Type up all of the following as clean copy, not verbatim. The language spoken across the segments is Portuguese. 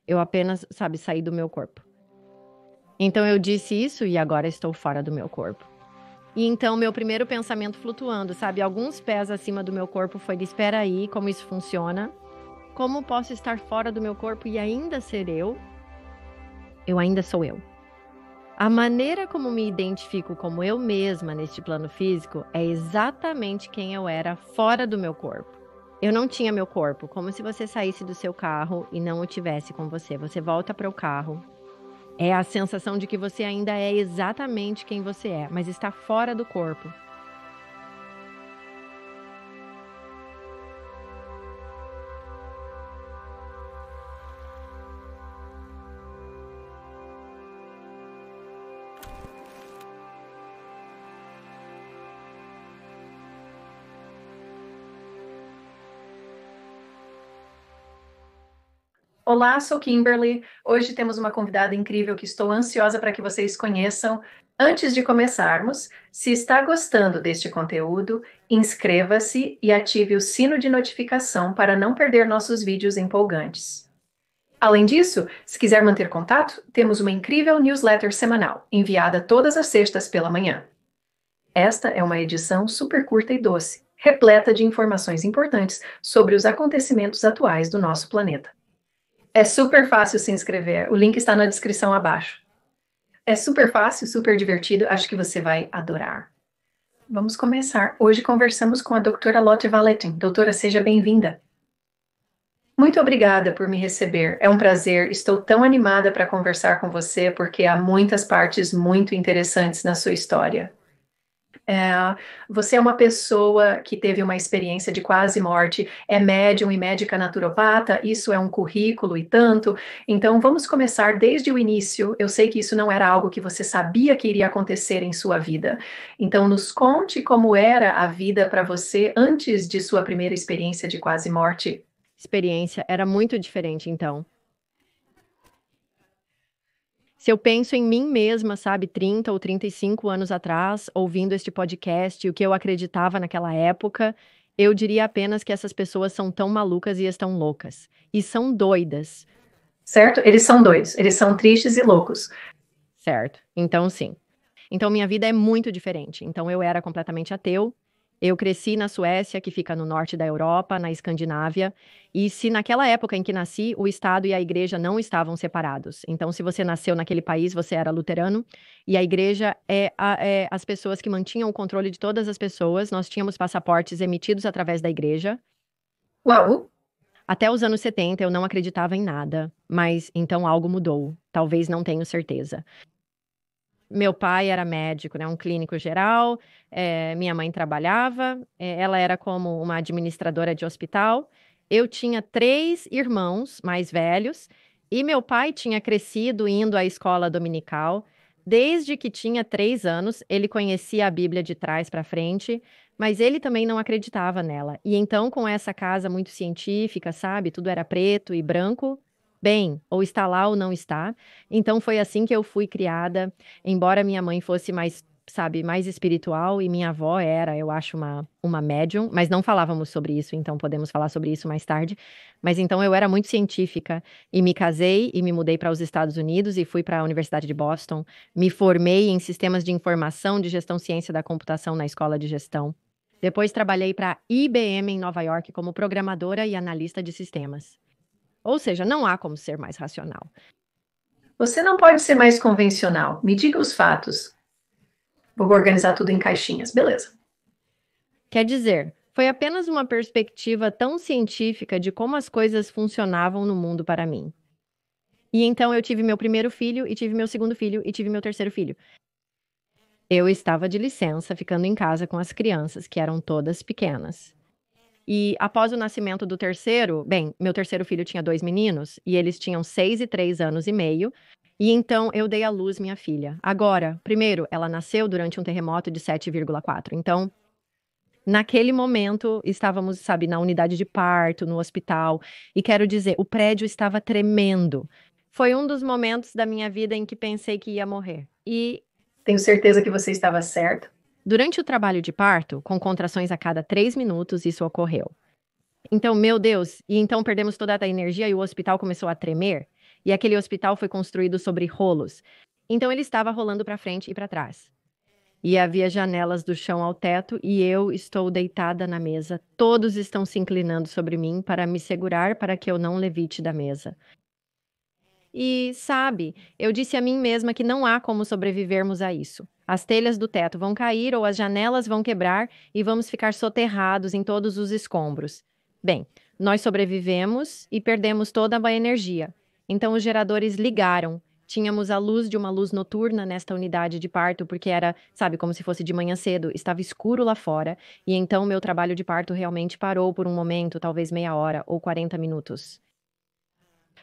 Eu apenas, sabe, saí do meu corpo. Então eu disse isso e agora estou fora do meu corpo. E então meu primeiro pensamento flutuando, sabe, alguns pés acima do meu corpo foi de espera aí, como isso funciona? Como posso estar fora do meu corpo e ainda ser eu? Eu ainda sou eu. A maneira como me identifico como eu mesma neste plano físico é exatamente quem eu era fora do meu corpo. Eu não tinha meu corpo, como se você saísse do seu carro e não o tivesse com você. Você volta para o carro. É a sensação de que você ainda é exatamente quem você é, mas está fora do corpo. Olá, sou Kimberly. Hoje temos uma convidada incrível que estou ansiosa para que vocês conheçam. Antes de começarmos, se está gostando deste conteúdo, inscreva-se e ative o sino de notificação para não perder nossos vídeos empolgantes. Além disso, se quiser manter contato, temos uma incrível newsletter semanal, enviada todas as sextas pela manhã. Esta é uma edição super curta e doce, repleta de informações importantes sobre os acontecimentos atuais do nosso planeta. É super fácil se inscrever. O link está na descrição abaixo. É super fácil, super divertido. Acho que você vai adorar. Vamos começar. Hoje conversamos com a doutora Lotte Valetin. Doutora, seja bem-vinda. Muito obrigada por me receber. É um prazer. Estou tão animada para conversar com você porque há muitas partes muito interessantes na sua história. É, Você é uma pessoa que teve uma experiência de quase morte, é médium e médica naturopata, isso é um currículo e tanto. Então, vamos começar desde o início. Eu sei que isso não era algo que você sabia que iria acontecer em sua vida. Então, nos conte como era a vida para você antes de sua primeira experiência de quase morte. Experiência era muito diferente, então. Se eu penso em mim mesma, sabe, 30 ou 35 anos atrás, ouvindo este podcast, o que eu acreditava naquela época, eu diria apenas que essas pessoas são tão malucas e estão loucas. E são doidas, Certo? Eles são doidos, eles são tristes e loucos. certo? Então, sim. Então, minha vida é muito diferente. Então, eu era completamente ateu. Eu cresci na Suécia, que fica no norte da Europa, na Escandinávia. E se naquela época em que nasci, o Estado e a igreja não estavam separados. Então, se você nasceu naquele país, você era luterano. E a igreja é as pessoas que mantinham o controle de todas as pessoas. Nós tínhamos passaportes emitidos através da igreja. Uau! Até os anos 70, eu não acreditava em nada. Mas então algo mudou. Talvez não tenho certeza. Meu pai era médico, né, um clínico geral, minha mãe trabalhava, ela era como uma administradora de hospital. Eu tinha 3 irmãos mais velhos e meu pai tinha crescido indo à escola dominical. Desde que tinha 3 anos, ele conhecia a Bíblia de trás para frente, mas ele também não acreditava nela. E então, com essa casa muito científica, sabe, tudo era preto e branco, bem, ou está lá ou não está. Então foi assim que eu fui criada. Embora minha mãe fosse mais, sabe, mais espiritual e minha avó era, eu acho, uma médium, mas não falávamos sobre isso, então podemos falar sobre isso mais tarde. Mas então eu era muito científica e me casei e me mudei para os Estados Unidos e fui para a Universidade de Boston. Me formei em sistemas de informação de gestão ciência da computação na escola de gestão. Depois trabalhei para a IBM em Nova York como programadora e analista de sistemas. Ou seja, não há como ser mais racional. Você não pode ser mais convencional. Me diga os fatos. Vou organizar tudo em caixinhas. Beleza. Quer dizer, foi apenas uma perspectiva tão científica de como as coisas funcionavam no mundo para mim. E então eu tive meu primeiro filho, e tive meu segundo filho, e tive meu terceiro filho. Eu estava de licença, ficando em casa com as crianças, que eram todas pequenas. E após o nascimento do terceiro, bem, meu terceiro filho tinha 2 meninos, e eles tinham 6 e 3 anos e meio, e então eu dei à luz minha filha. Agora, primeiro, ela nasceu durante um terremoto de 7,4. Então, naquele momento, estávamos, sabe, na unidade de parto, no hospital, e quero dizer, o prédio estava tremendo. Foi um dos momentos da minha vida em que pensei que ia morrer. E Tenho certeza que você estava certo. durante o trabalho de parto, com contrações a cada 3 minutos, isso ocorreu. Então, meu Deus, e então perdemos toda a energia e o hospital começou a tremer. E aquele hospital foi construído sobre rolos. Então ele estava rolando para frente e para trás. E havia janelas do chão ao teto e eu estou deitada na mesa. Todos estão se inclinando sobre mim para me segurar para que eu não levite da mesa. E, sabe, eu disse a mim mesma que não há como sobrevivermos a isso. As telhas do teto vão cair ou as janelas vão quebrar e vamos ficar soterrados em todos os escombros. Bem, nós sobrevivemos e perdemos toda a energia. Então os geradores ligaram. Tínhamos a luz de uma luz noturna nesta unidade de parto, porque era, sabe, como se fosse de manhã cedo, estava escuro lá fora, e então meu trabalho de parto realmente parou por um momento, talvez meia hora ou 40 minutos.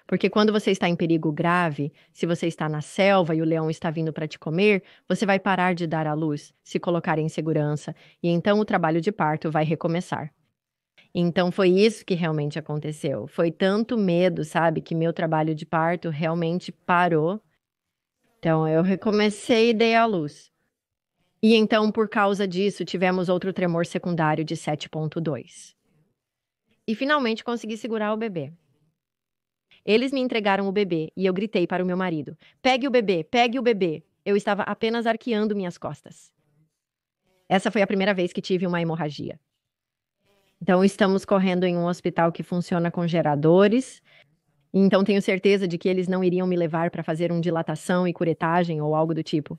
Porque quando você está em perigo grave, se você está na selva e o leão está vindo para te comer, você vai parar de dar à luz, se colocar em segurança, e então o trabalho de parto vai recomeçar. Então foi isso que realmente aconteceu. Foi tanto medo, sabe, que meu trabalho de parto realmente parou. Então eu recomecei e dei à luz. E então, por causa disso, tivemos outro tremor secundário de 7,2. E finalmente consegui segurar o bebê. Eles me entregaram o bebê e eu gritei para o meu marido: pegue o bebê, pegue o bebê. Eu estava apenas arqueando minhas costas. Essa foi a primeira vez que tive uma hemorragia. Então, estamos correndo em um hospital que funciona com geradores. Então, tenho certeza de que eles não iriam me levar para fazer dilatação e curetagem ou algo do tipo.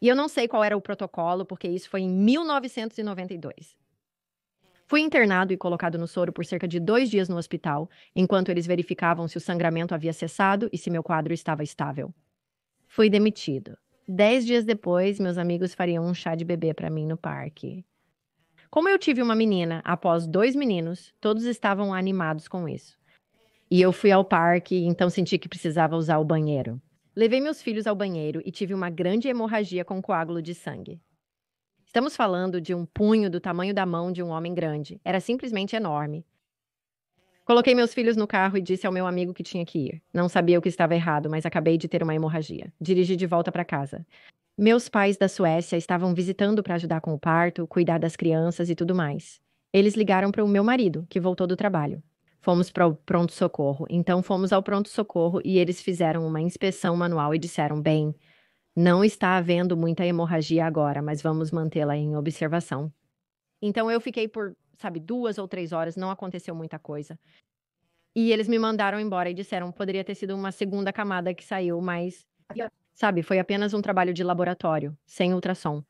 E eu não sei qual era o protocolo, porque isso foi em 1992. Fui internado e colocado no soro por cerca de 2 dias no hospital, enquanto eles verificavam se o sangramento havia cessado e se meu quadro estava estável. Fui demitido. 10 dias depois, meus amigos fariam um chá de bebê para mim no parque. Como eu tive uma menina após 2 meninos, todos estavam animados com isso. E eu fui ao parque, então senti que precisava usar o banheiro. Levei meus filhos ao banheiro e tive uma grande hemorragia com coágulo de sangue. Estamos falando de um punho do tamanho da mão de um homem grande. Era simplesmente enorme. Coloquei meus filhos no carro e disse ao meu amigo que tinha que ir. Não sabia o que estava errado, mas acabei de ter uma hemorragia. Dirigi de volta para casa. Meus pais da Suécia estavam visitando para ajudar com o parto, cuidar das crianças e tudo mais. Eles ligaram para o meu marido, que voltou do trabalho. Fomos para o pronto-socorro. Então fomos ao pronto-socorro e eles fizeram uma inspeção manual e disseram: bem, não está havendo muita hemorragia agora, mas vamos mantê-la em observação. Então eu fiquei por, sabe, 2 ou 3 horas, não aconteceu muita coisa. E eles me mandaram embora e disseram: poderia ter sido uma segunda camada que saiu, mas, sabe, foi apenas um trabalho de laboratório, sem ultrassom.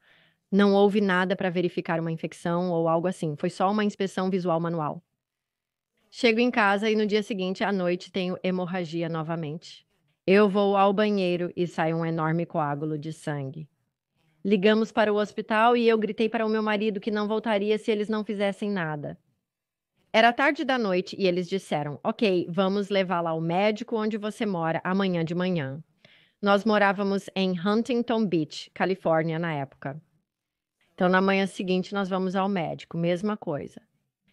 Não houve nada para verificar uma infecção ou algo assim, foi só uma inspeção visual manual. Chego em casa e no dia seguinte, à noite, tenho hemorragia novamente. Eu vou ao banheiro e sai um enorme coágulo de sangue. Ligamos para o hospital e eu gritei para o meu marido que não voltaria se eles não fizessem nada. Era tarde da noite e eles disseram: ok, vamos levá-la ao médico onde você mora amanhã de manhã. Nós morávamos em Huntington Beach, Califórnia, na época. Então, na manhã seguinte, nós vamos ao médico, mesma coisa.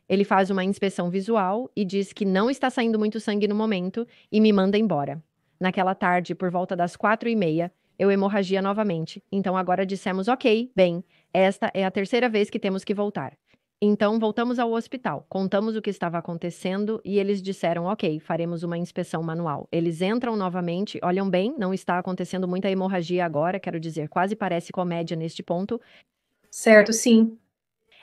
Ele faz uma inspeção visual e diz que não está saindo muito sangue no momento e me manda embora. Naquela tarde, por volta das 4h30, eu hemorragia novamente. Então agora dissemos: ok, bem, esta é a terceira vez que temos que voltar. Então voltamos ao hospital, contamos o que estava acontecendo e eles disseram: ok, faremos uma inspeção manual. Eles entram novamente, olham bem, não está acontecendo muita hemorragia agora, quero dizer, quase parece comédia neste ponto. Certo, sim.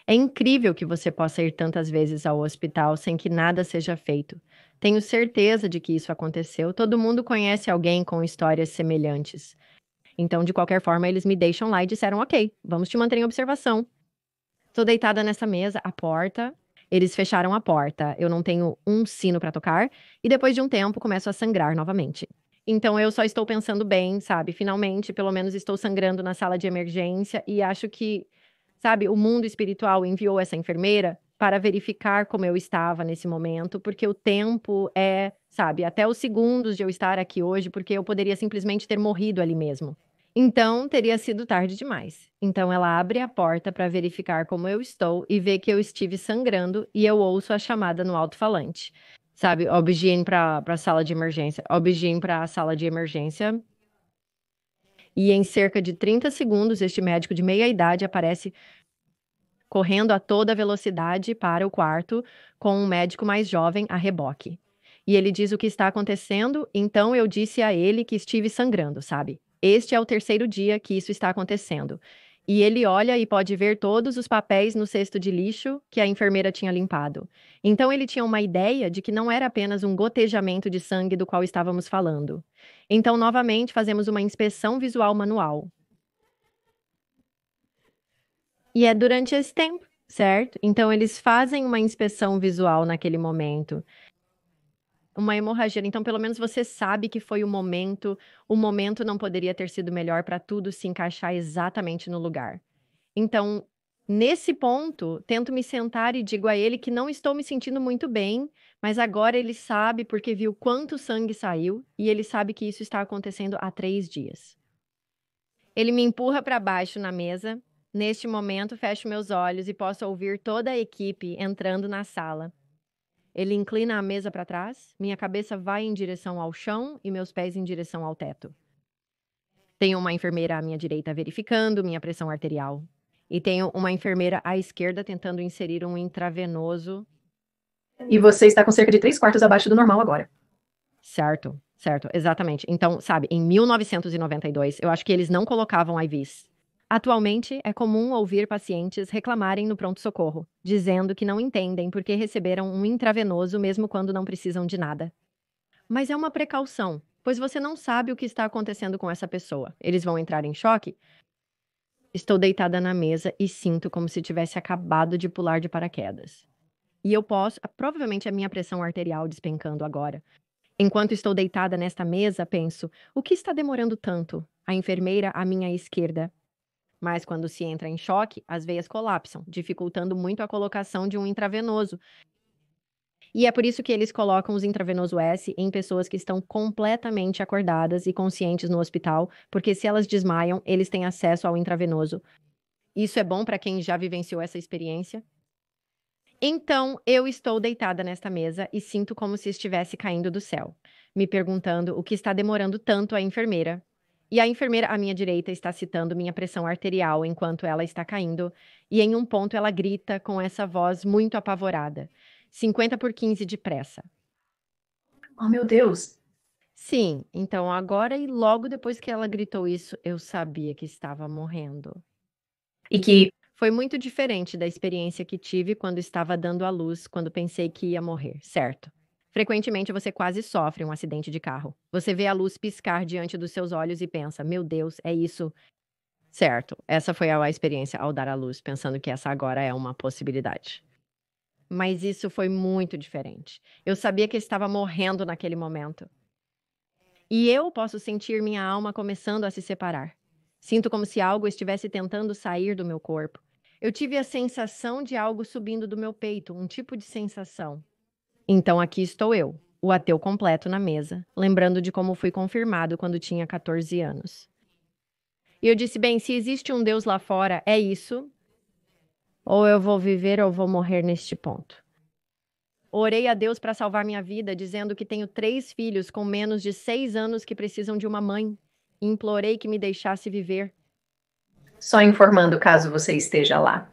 É incrível que você possa ir tantas vezes ao hospital sem que nada seja feito. Tenho certeza de que isso aconteceu. Todo mundo conhece alguém com histórias semelhantes. Então, de qualquer forma, eles me deixam lá e disseram: ok, vamos te manter em observação. Estou deitada nessa mesa, a porta. Eles fecharam a porta. Eu não tenho um sino para tocar. E depois de um tempo, começo a sangrar novamente. Então, eu só estou pensando bem, sabe? Finalmente, pelo menos estou sangrando na sala de emergência e acho que, sabe, o mundo espiritual enviou essa enfermeira para verificar como eu estava nesse momento, porque o tempo é, sabe, até os segundos de eu estar aqui hoje, porque eu poderia simplesmente ter morrido ali mesmo. Então, teria sido tarde demais. Então, ela abre a porta para verificar como eu estou e vê que eu estive sangrando e eu ouço a chamada no alto-falante. Sabe, obgyn para a sala de emergência, obgyn para a sala de emergência. E em cerca de 30 segundos, este médico de meia idade aparece correndo a toda velocidade para o quarto com um médico mais jovem a reboque. E ele diz o que está acontecendo, então eu disse a ele que estive sangrando, sabe? Este é o terceiro dia que isso está acontecendo. E ele olha e pode ver todos os papéis no cesto de lixo que a enfermeira tinha limpado. Então ele tinha uma ideia de que não era apenas um gotejamento de sangue do qual estávamos falando. Então, novamente, fazemos uma inspeção visual manual. E é durante esse tempo, certo? Então, eles fazem uma inspeção visual naquele momento. Uma hemorragia. Então, pelo menos você sabe que foi o momento não poderia ter sido melhor para tudo se encaixar exatamente no lugar. Então, nesse ponto, tento me sentar e digo a ele que não estou me sentindo muito bem, mas agora ele sabe porque viu quanto sangue saiu e ele sabe que isso está acontecendo há 3 dias. Ele me empurra para baixo na mesa. Neste momento, fecho meus olhos e posso ouvir toda a equipe entrando na sala. Ele inclina a mesa para trás, minha cabeça vai em direção ao chão e meus pés em direção ao teto. Tenho uma enfermeira à minha direita verificando minha pressão arterial. E tenho uma enfermeira à esquerda tentando inserir um intravenoso. E você está com cerca de 3/4 abaixo do normal agora. Certo, certo, exatamente. Então, sabe, em 1992, eu acho que eles não colocavam IVs. Atualmente, é comum ouvir pacientes reclamarem no pronto-socorro, dizendo que não entendem por que receberam um intravenoso mesmo quando não precisam de nada. Mas é uma precaução, pois você não sabe o que está acontecendo com essa pessoa. Eles vão entrar em choque? Estou deitada na mesa e sinto como se tivesse acabado de pular de paraquedas. E eu posso, provavelmente a minha pressão arterial despencando agora. Enquanto estou deitada nesta mesa, penso: o que está demorando tanto? A enfermeira à minha esquerda. Mas quando se entra em choque, as veias colapsam, dificultando muito a colocação de um intravenoso. E é por isso que eles colocam os intravenoso S em pessoas que estão completamente acordadas e conscientes no hospital, porque se elas desmaiam, eles têm acesso ao intravenoso. Isso é bom para quem já vivenciou essa experiência? Então, eu estou deitada nesta mesa e sinto como se estivesse caindo do céu, me perguntando o que está demorando tanto a enfermeira. E a enfermeira à minha direita está citando minha pressão arterial enquanto ela está caindo, e em um ponto ela grita com essa voz muito apavorada: 50/15 de pressa. Oh, meu Deus. Sim, então agora e logo depois que ela gritou isso, eu sabia que estava morrendo. E que Foi muito diferente da experiência que tive quando estava dando à luz, quando pensei que ia morrer, certo? Frequentemente você quase sofre um acidente de carro. Você vê a luz piscar diante dos seus olhos e pensa: meu Deus, é isso. Certo, essa foi a experiência ao dar à luz, pensando que essa agora é uma possibilidade. Mas isso foi muito diferente. Eu sabia que eu estava morrendo naquele momento. E eu posso sentir minha alma começando a se separar. Sinto como se algo estivesse tentando sair do meu corpo. Eu tive a sensação de algo subindo do meu peito, um tipo de sensação. Então aqui estou eu, o ateu completo na mesa, lembrando de como fui confirmado quando tinha 14 anos. E eu disse: bem, se existe um Deus lá fora, é isso. Ou eu vou viver ou vou morrer neste ponto. Orei a Deus para salvar minha vida, dizendo que tenho 3 filhos com menos de 6 anos que precisam de uma mãe. E implorei que me deixasse viver. só informando caso você esteja lá.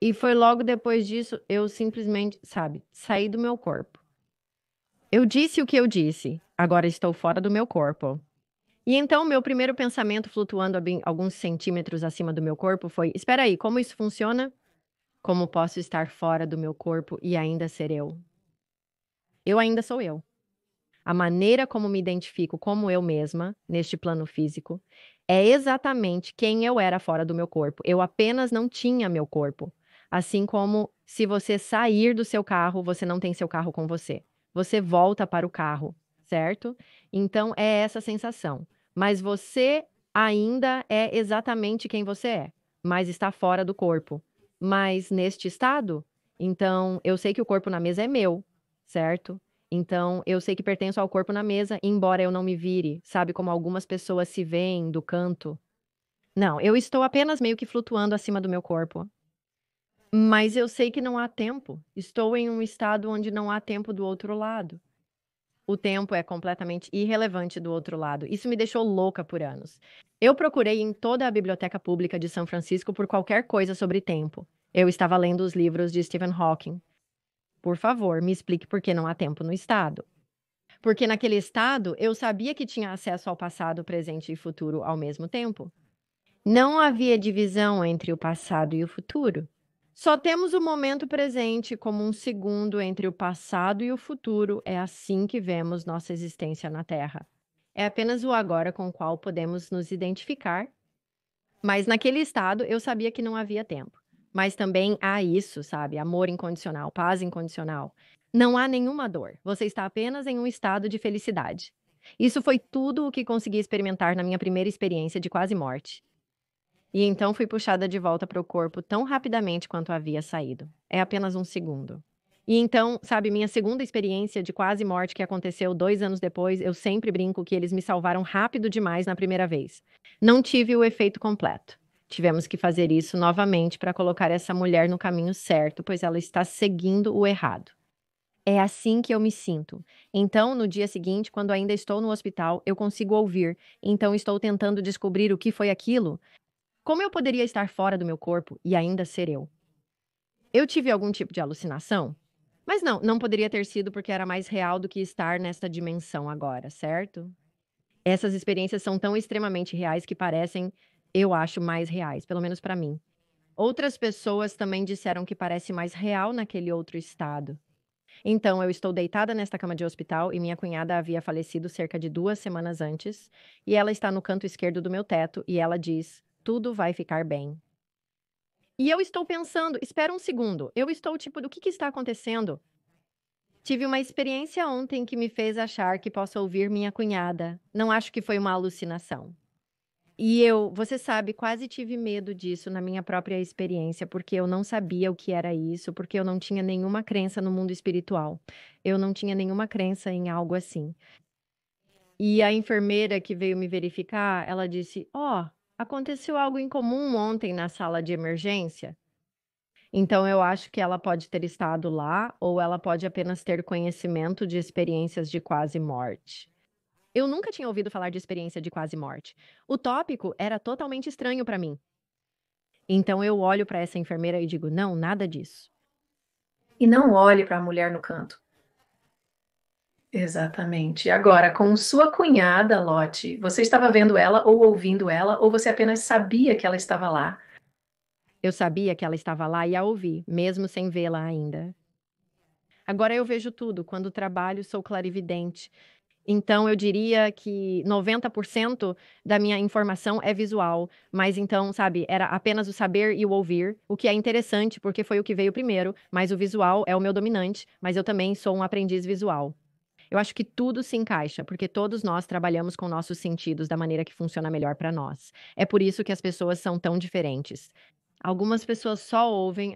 E foi logo depois disso, eu simplesmente, sabe, saí do meu corpo. Eu disse o que eu disse, agora estou fora do meu corpo. E então, meu primeiro pensamento, flutuando alguns centímetros acima do meu corpo, foi: espera aí, como isso funciona? Como posso estar fora do meu corpo e ainda ser eu? Eu ainda sou eu. A maneira como me identifico como eu mesma, neste plano físico, é exatamente quem eu era fora do meu corpo. Eu apenas não tinha meu corpo. Assim como se você sair do seu carro, você não tem seu carro com você. Você volta para o carro, certo? Então é essa sensação. Mas você ainda é exatamente quem você é, mas está fora do corpo. Mas neste estado, então eu sei que o corpo na mesa é meu, certo? Então, eu sei que pertenço ao corpo na mesa, embora eu não me vire, sabe como algumas pessoas se veem do canto? Não, eu estou apenas meio que flutuando acima do meu corpo. Mas eu sei que não há tempo. Estou em um estado onde não há tempo do outro lado. O tempo é completamente irrelevante do outro lado. Isso me deixou louca por anos. Eu procurei em toda a biblioteca pública de São Francisco por qualquer coisa sobre tempo. Eu estava lendo os livros de Stephen Hawking. Por favor, me explique por que não há tempo no estado. Porque naquele estado eu sabia que tinha acesso ao passado, presente e futuro ao mesmo tempo. Não havia divisão entre o passado e o futuro. Só temos o momento presente como um segundo entre o passado e o futuro. É assim que vemos nossa existência na Terra. É apenas o agora com o qual podemos nos identificar. Mas naquele estado eu sabia que não havia tempo. Mas também há isso, sabe? Amor incondicional, paz incondicional. Não há nenhuma dor. Você está apenas em um estado de felicidade. Isso foi tudo o que consegui experimentar na minha primeira experiência de quase morte. E então fui puxada de volta para o corpo tão rapidamente quanto havia saído. É apenas um segundo. E então, sabe, minha segunda experiência de quase morte que aconteceu 2 anos depois, eu sempre brinco que eles me salvaram rápido demais na primeira vez. Não tive o efeito completo. Tivemos que fazer isso novamente para colocar essa mulher no caminho certo, pois ela está seguindo o errado. É assim que eu me sinto. Então, no dia seguinte, quando ainda estou no hospital, eu consigo ouvir. Então, estou tentando descobrir o que foi aquilo. Como eu poderia estar fora do meu corpo e ainda ser eu? Eu tive algum tipo de alucinação? Mas não poderia ter sido porque era mais real do que estar nesta dimensão agora, certo? Essas experiências são tão extremamente reais que parecem, eu acho, mais reais, pelo menos para mim. Outras pessoas também disseram que parece mais real naquele outro estado. Então, eu estou deitada nesta cama de hospital e minha cunhada havia falecido cerca de 2 semanas antes, e ela está no canto esquerdo do meu teto e ela diz: tudo vai ficar bem. E eu estou pensando, espera um segundo, eu estou tipo, do que está acontecendo? Tive uma experiência ontem que me fez achar que posso ouvir minha cunhada. Não acho que foi uma alucinação. E eu, você sabe, quase tive medo disso na minha própria experiência, porque eu não sabia o que era isso, porque eu não tinha nenhuma crença no mundo espiritual. Eu não tinha nenhuma crença em algo assim. E a enfermeira que veio me verificar, ela disse: Ó, aconteceu algo incomum ontem na sala de emergência. Então eu acho que ela pode ter estado lá ou ela pode apenas ter conhecimento de experiências de quase morte. Eu nunca tinha ouvido falar de experiência de quase morte. O tópico era totalmente estranho para mim. Então eu olho para essa enfermeira e digo: "Não, nada disso". E não olhe para a mulher no canto. Exatamente. Agora, com sua cunhada, Lotte, você estava vendo ela ou ouvindo ela, ou você apenas sabia que ela estava lá? Eu sabia que ela estava lá e a ouvi, mesmo sem vê-la ainda. Agora eu vejo tudo, quando trabalho sou clarividente. Então eu diria que 90% da minha informação é visual, mas então, sabe, era apenas o saber e o ouvir, o que é interessante, porque foi o que veio primeiro, mas o visual é o meu dominante, mas eu também sou um aprendiz visual. Eu acho que tudo se encaixa, porque todos nós trabalhamos com nossos sentidos da maneira que funciona melhor para nós. É por isso que as pessoas são tão diferentes. Algumas pessoas só ouvem,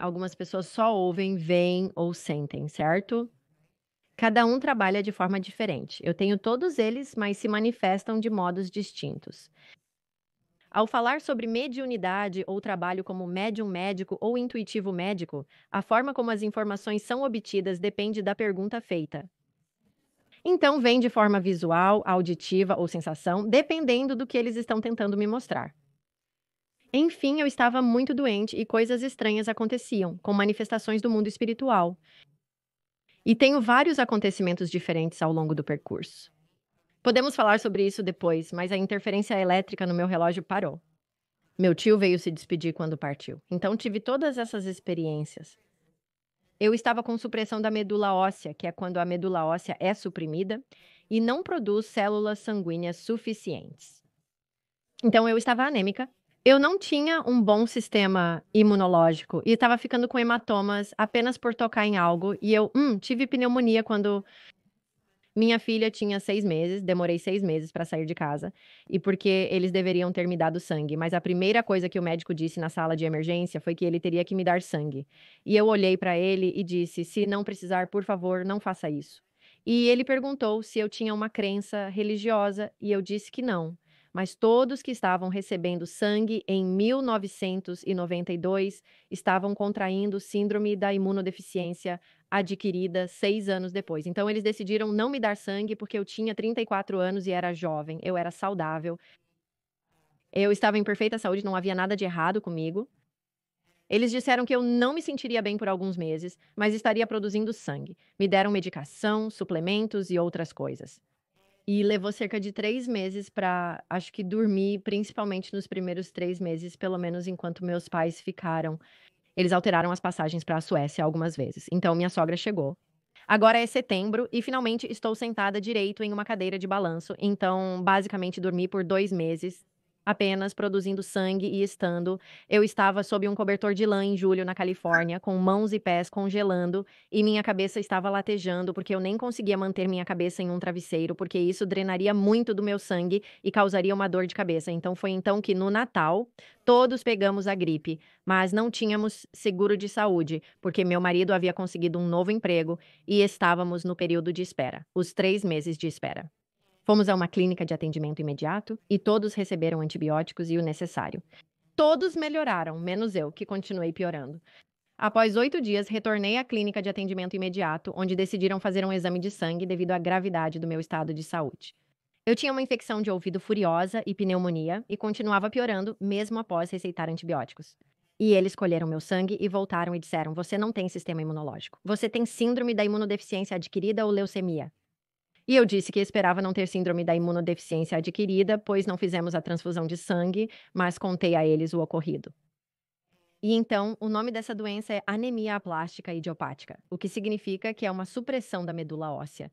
veem ou sentem, certo? Cada um trabalha de forma diferente. Eu tenho todos eles, mas se manifestam de modos distintos. Ao falar sobre mediunidade ou trabalho como médium médico ou intuitivo médico, a forma como as informações são obtidas depende da pergunta feita. Então, vem de forma visual, auditiva ou sensação, dependendo do que eles estão tentando me mostrar. Enfim, eu estava muito doente e coisas estranhas aconteciam, com manifestações do mundo espiritual. E tenho vários acontecimentos diferentes ao longo do percurso. Podemos falar sobre isso depois, mas a interferência elétrica no meu relógio parou. Meu tio veio se despedir quando partiu. Então tive todas essas experiências. Eu estava com supressão da medula óssea, que é quando a medula óssea é suprimida e não produz células sanguíneas suficientes. Então eu estava anêmica. Eu não tinha um bom sistema imunológico e estava ficando com hematomas apenas por tocar em algo. E eu tive pneumonia quando minha filha tinha 6 meses, demorei 6 meses para sair de casa, e porque eles deveriam ter me dado sangue, mas a primeira coisa que o médico disse na sala de emergência foi que ele teria que me dar sangue. E eu olhei para ele e disse: "Se não precisar, por favor, não faça isso". E ele perguntou se eu tinha uma crença religiosa, e eu disse que não. Mas todos que estavam recebendo sangue em 1992 estavam contraindo síndrome da imunodeficiência adquirida 6 anos depois. Então eles decidiram não me dar sangue, porque eu tinha 34 anos e era jovem, eu era saudável, eu estava em perfeita saúde, não havia nada de errado comigo. Eles disseram que eu não me sentiria bem por alguns meses, mas estaria produzindo sangue. Me deram medicação, suplementos e outras coisas. E levou cerca de 3 meses para, acho que dormir, principalmente nos primeiros 3 meses, pelo menos enquanto meus pais ficaram. Eles alteraram as passagens para a Suécia algumas vezes. Então minha sogra chegou. Agora é setembro e finalmente estou sentada direito em uma cadeira de balanço, então basicamente dormi por 2 meses, apenas produzindo sangue e estando. Eu estava sob um cobertor de lã em julho na Califórnia, com mãos e pés congelando, e minha cabeça estava latejando, porque eu nem conseguia manter minha cabeça em um travesseiro, porque isso drenaria muito do meu sangue e causaria uma dor de cabeça. Então foi então que no Natal, todos pegamos a gripe, mas não tínhamos seguro de saúde, porque meu marido havia conseguido um novo emprego e estávamos no período de espera, os 3 meses de espera. Fomos a uma clínica de atendimento imediato e todos receberam antibióticos e o necessário. Todos melhoraram, menos eu, que continuei piorando. Após 8 dias, retornei à clínica de atendimento imediato, onde decidiram fazer um exame de sangue devido à gravidade do meu estado de saúde. Eu tinha uma infecção de ouvido furiosa e pneumonia e continuava piorando mesmo após receitar antibióticos. E eles colheram meu sangue e voltaram e disseram: Você não tem sistema imunológico. Você tem síndrome da imunodeficiência adquirida ou leucemia. E eu disse que esperava não ter síndrome da imunodeficiência adquirida, pois não fizemos a transfusão de sangue, mas contei a eles o ocorrido. E então, o nome dessa doença é anemia aplástica idiopática, o que significa que é uma supressão da medula óssea.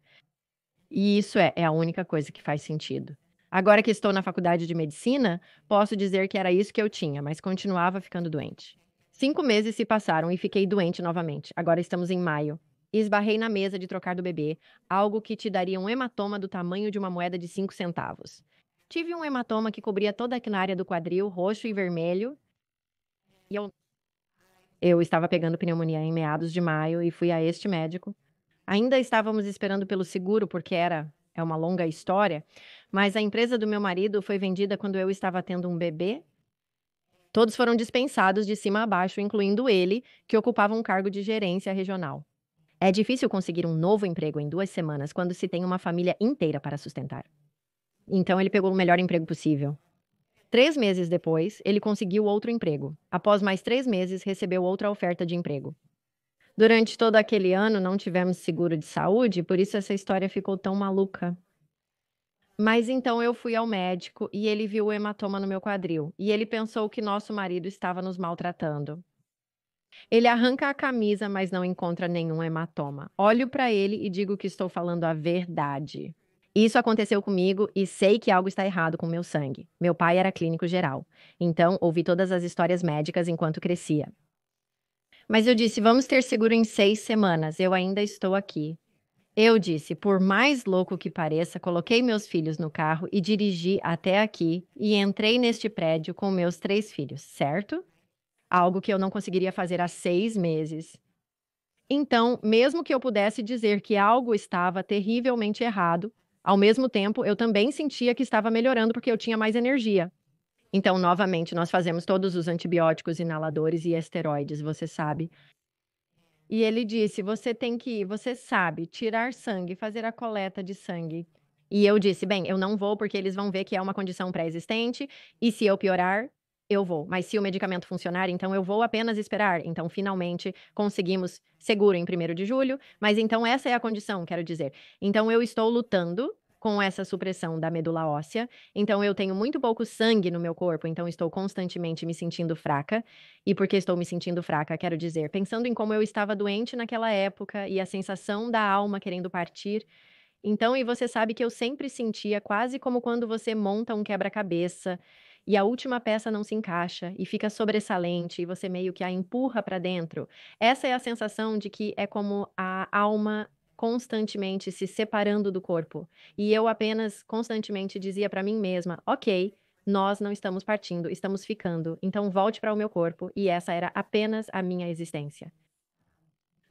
E isso é a única coisa que faz sentido. Agora que estou na faculdade de medicina, posso dizer que era isso que eu tinha, mas continuava ficando doente. 5 meses se passaram e fiquei doente novamente. Agora estamos em maio. Esbarrei na mesa de trocar do bebê, algo que te daria um hematoma do tamanho de uma moeda de 5 centavos. Tive um hematoma que cobria toda a área do quadril, roxo e vermelho, e eu estava pegando pneumonia em meados de maio e fui a este médico. Ainda estávamos esperando pelo seguro, porque é uma longa história, mas a empresa do meu marido foi vendida quando eu estava tendo um bebê. Todos foram dispensados de cima a baixo, incluindo ele, que ocupava um cargo de gerência regional. É difícil conseguir um novo emprego em 2 semanas quando se tem uma família inteira para sustentar. Então ele pegou o melhor emprego possível. 3 meses depois, ele conseguiu outro emprego. Após mais 3 meses, recebeu outra oferta de emprego. Durante todo aquele ano, não tivemos seguro de saúde, por isso essa história ficou tão maluca. Mas então eu fui ao médico e ele viu o hematoma no meu quadril. E ele pensou que nosso marido estava nos maltratando. Ele arranca a camisa, mas não encontra nenhum hematoma. Olho para ele e digo que estou falando a verdade. Isso aconteceu comigo e sei que algo está errado com meu sangue. Meu pai era clínico geral, então ouvi todas as histórias médicas enquanto crescia. Mas eu disse: vamos ter seguro em 6 semanas, eu ainda estou aqui. Eu disse: por mais louco que pareça, coloquei meus filhos no carro e dirigi até aqui e entrei neste prédio com meus 3 filhos, certo? Algo que eu não conseguiria fazer há 6 meses. Então, mesmo que eu pudesse dizer que algo estava terrivelmente errado, ao mesmo tempo eu também sentia que estava melhorando porque eu tinha mais energia. Então, novamente, nós fazemos todos os antibióticos, inaladores e esteroides, você sabe. E ele disse: "Você tem que ir, você sabe, tirar sangue, fazer a coleta de sangue". E eu disse: "Bem, eu não vou porque eles vão ver que é uma condição pré-existente e se eu piorar, eu vou. Mas se o medicamento funcionar, então eu vou apenas esperar". Então, finalmente, conseguimos seguro em 1º de julho, mas então essa é a condição, quero dizer. Então eu estou lutando com essa supressão da medula óssea, então eu tenho muito pouco sangue no meu corpo, então estou constantemente me sentindo fraca. E porque estou me sentindo fraca, quero dizer, pensando em como eu estava doente naquela época e a sensação da alma querendo partir. Então, e você sabe que eu sempre sentia quase como quando você monta um quebra-cabeça e a última peça não se encaixa e fica sobressalente e você meio que a empurra para dentro. Essa é a sensação de que é como a alma constantemente se separando do corpo. E eu apenas constantemente dizia para mim mesma: "Ok, nós não estamos partindo, estamos ficando. Então volte para o meu corpo", e essa era apenas a minha existência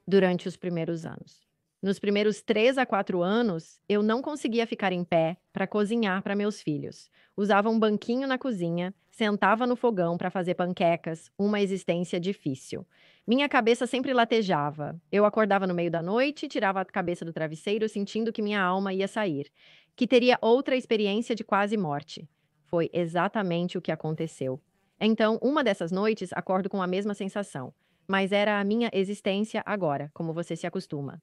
durante os primeiros anos. Nos primeiros 3 a 4 anos, eu não conseguia ficar em pé para cozinhar para meus filhos. Usava um banquinho na cozinha, sentava no fogão para fazer panquecas, uma existência difícil. Minha cabeça sempre latejava. Eu acordava no meio da noite, tirava a cabeça do travesseiro, sentindo que minha alma ia sair, que teria outra experiência de quase morte. Foi exatamente o que aconteceu. Então, uma dessas noites, acordo com a mesma sensação, mas era a minha existência agora, como você se acostuma.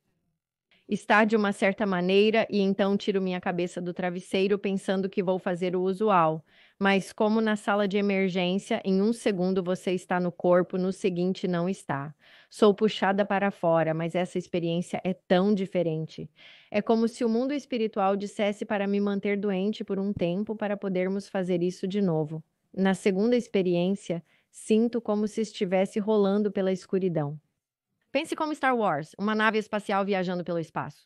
Está de uma certa maneira e então tiro minha cabeça do travesseiro pensando que vou fazer o usual. Mas como na sala de emergência, em um segundo você está no corpo, no seguinte não está. Sou puxada para fora, mas essa experiência é tão diferente. É como se o mundo espiritual dissesse para me manter doente por um tempo para podermos fazer isso de novo. Na segunda experiência, sinto como se estivesse rolando pela escuridão. Pense como Star Wars, uma nave espacial viajando pelo espaço.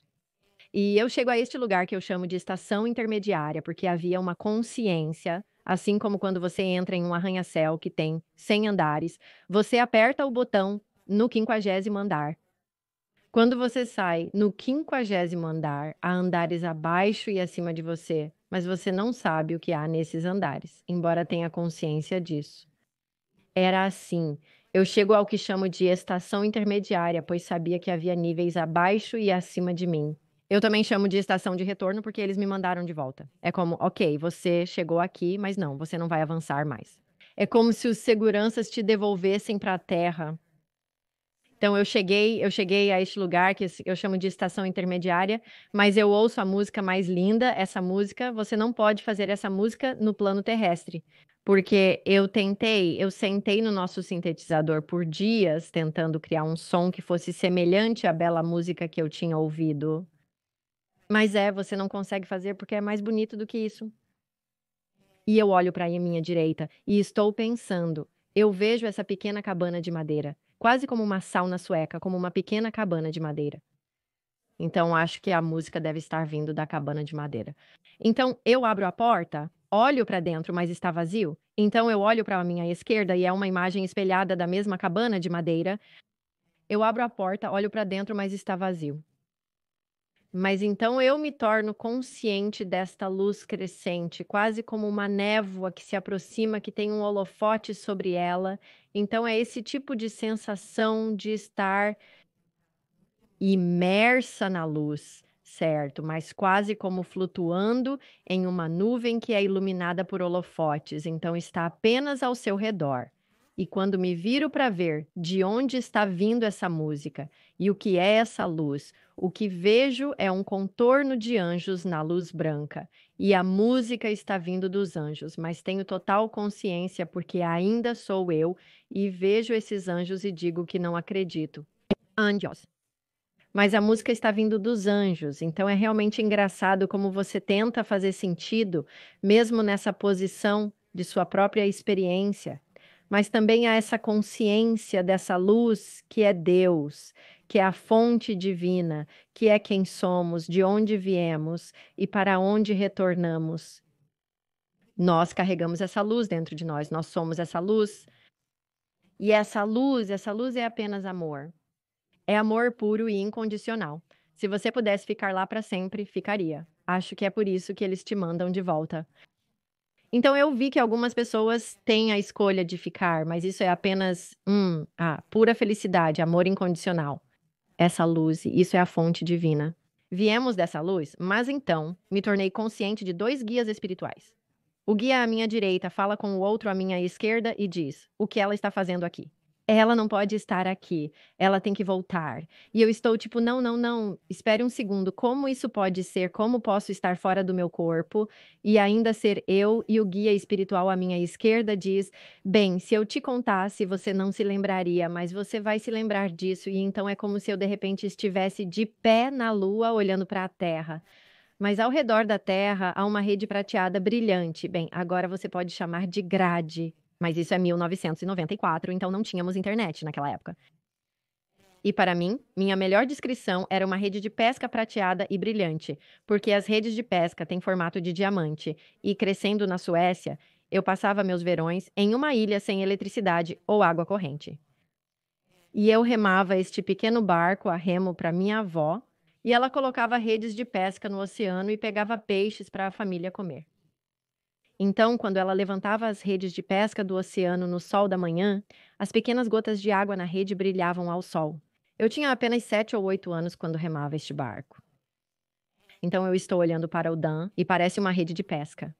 E eu chego a este lugar que eu chamo de estação intermediária, porque havia uma consciência, assim como quando você entra em um arranha-céu que tem 100 andares, você aperta o botão no 50º andar. Quando você sai no 50º andar, há andares abaixo e acima de você, mas você não sabe o que há nesses andares, embora tenha consciência disso. Era assim. Eu chego ao que chamo de estação intermediária, pois sabia que havia níveis abaixo e acima de mim. Eu também chamo de estação de retorno porque eles me mandaram de volta. É como, ok, você chegou aqui, mas não, você não vai avançar mais. É como se os seguranças te devolvessem para a terra. Então eu cheguei a este lugar que eu chamo de estação intermediária, mas eu ouço a música mais linda, essa música, você não pode fazer essa música no plano terrestre, porque eu sentei no nosso sintetizador por dias tentando criar um som que fosse semelhante à bela música que eu tinha ouvido. Mas você não consegue fazer porque é mais bonito do que isso. E eu olho para a minha direita e estou pensando, eu vejo essa pequena cabana de madeira, quase como uma sauna sueca, como uma pequena cabana de madeira. Então acho que a música deve estar vindo da cabana de madeira. Então eu abro a porta, olho para dentro, mas está vazio. Então eu olho para a minha esquerda e é uma imagem espelhada da mesma cabana de madeira. Eu abro a porta, olho para dentro, mas está vazio. Mas então eu me torno consciente desta luz crescente, quase como uma névoa que se aproxima, que tem um holofote sobre ela. Então é esse tipo de sensação de estar imersa na luz, certo? Mas quase como flutuando em uma nuvem que é iluminada por holofotes, então está apenas ao seu redor. E quando me viro para ver de onde está vindo essa música e o que é essa luz, o que vejo é um contorno de anjos na luz branca. E a música está vindo dos anjos, mas tenho total consciência porque ainda sou eu e vejo esses anjos e digo que não acredito. Anjos. Mas a música está vindo dos anjos, então é realmente engraçado como você tenta fazer sentido, mesmo nessa posição de sua própria experiência. Mas também há essa consciência dessa luz que é Deus, que é a fonte divina, que é quem somos, de onde viemos e para onde retornamos. Nós carregamos essa luz dentro de nós, nós somos essa luz. E essa luz é apenas amor. É amor puro e incondicional. Se você pudesse ficar lá para sempre, ficaria. Acho que é por isso que eles te mandam de volta. Então eu vi que algumas pessoas têm a escolha de ficar, mas isso é apenas pura felicidade, amor incondicional. Essa luz, isso é a fonte divina. Viemos dessa luz, mas então me tornei consciente de dois guias espirituais. O guia à minha direita fala com o outro à minha esquerda e diz: o que ela está fazendo aqui? Ela não pode estar aqui, ela tem que voltar. E eu estou tipo, não, não, não, espere um segundo, como isso pode ser? Como posso estar fora do meu corpo e ainda ser eu? E o guia espiritual à minha esquerda diz: bem, se eu te contasse, você não se lembraria, mas você vai se lembrar disso. E então é como se eu de repente estivesse de pé na lua olhando para a terra. Mas ao redor da Terra há uma rede prateada brilhante. Bem, agora você pode chamar de grade. Mas isso é 1994, então não tínhamos internet naquela época. E para mim, minha melhor descrição era uma rede de pesca prateada e brilhante, porque as redes de pesca têm formato de diamante. E crescendo na Suécia, eu passava meus verões em uma ilha sem eletricidade ou água corrente. E eu remava este pequeno barco a remo para minha avó, e ela colocava redes de pesca no oceano e pegava peixes para a família comer. Então, quando ela levantava as redes de pesca do oceano no sol da manhã, as pequenas gotas de água na rede brilhavam ao sol. Eu tinha apenas 7 ou 8 anos quando remava este barco. Então eu estou olhando para o Dan e parece uma rede de pesca.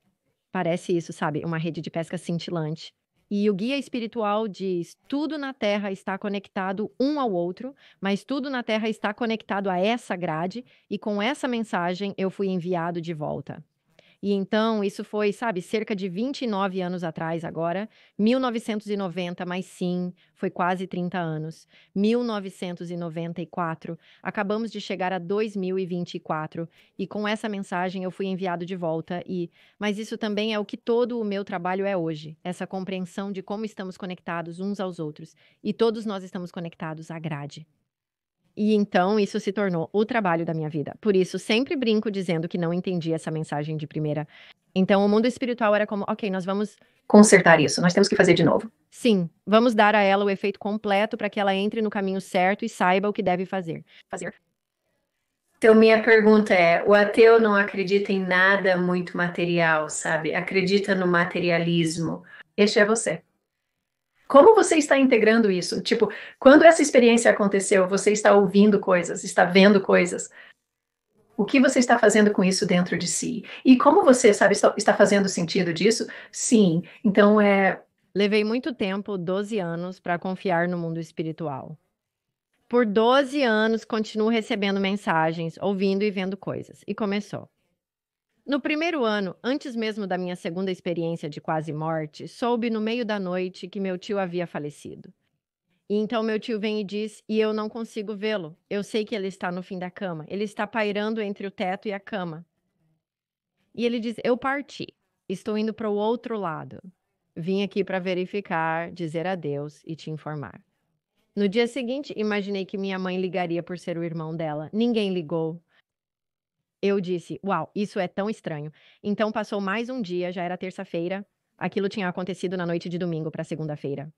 Parece isso, sabe? Uma rede de pesca cintilante. E o guia espiritual diz: tudo na Terra está conectado um ao outro, mas tudo na Terra está conectado a essa grade, e com essa mensagem eu fui enviado de volta. E então isso foi, sabe, cerca de 29 anos atrás agora, 1990, mas sim, foi quase 30 anos. 1994, acabamos de chegar a 2024 e com essa mensagem eu fui enviado de volta mas isso também é o que todo o meu trabalho é hoje, essa compreensão de como estamos conectados uns aos outros e todos nós estamos conectados à grade. E então isso se tornou o trabalho da minha vida. Por isso, sempre brinco dizendo que não entendi essa mensagem de primeira. Então, o mundo espiritual era como, ok, nós vamos, Consertar isso, nós temos que fazer de novo. sim, vamos dar a ela o efeito completo para que ela entre no caminho certo e saiba o que deve fazer. Então, minha pergunta é: o ateu não acredita em nada muito material, sabe? Acredita no materialismo. Este é você. Como você está integrando isso? Tipo, quando essa experiência aconteceu, você está ouvindo coisas, está vendo coisas. O que você está fazendo com isso dentro de si? E como você, sabe, está fazendo sentido disso? Sim. Então, Levei muito tempo, 12 anos, para confiar no mundo espiritual. Por 12 anos, continuo recebendo mensagens, ouvindo e vendo coisas. E começou. No primeiro ano, antes mesmo da minha segunda experiência de quase morte, soube no meio da noite que meu tio havia falecido. E então meu tio vem e diz: "E eu não consigo vê-lo. Eu sei que ele está no fim da cama. Ele está pairando entre o teto e a cama." E ele diz: "Eu parti. Estou indo para o outro lado. Vim aqui para verificar, dizer adeus e te informar." No dia seguinte, imaginei que minha mãe ligaria por ser o irmão dela. Ninguém ligou. Eu disse: "Uau, isso é tão estranho." Então passou mais um dia, já era terça-feira. Aquilo tinha acontecido na noite de domingo para segunda-feira.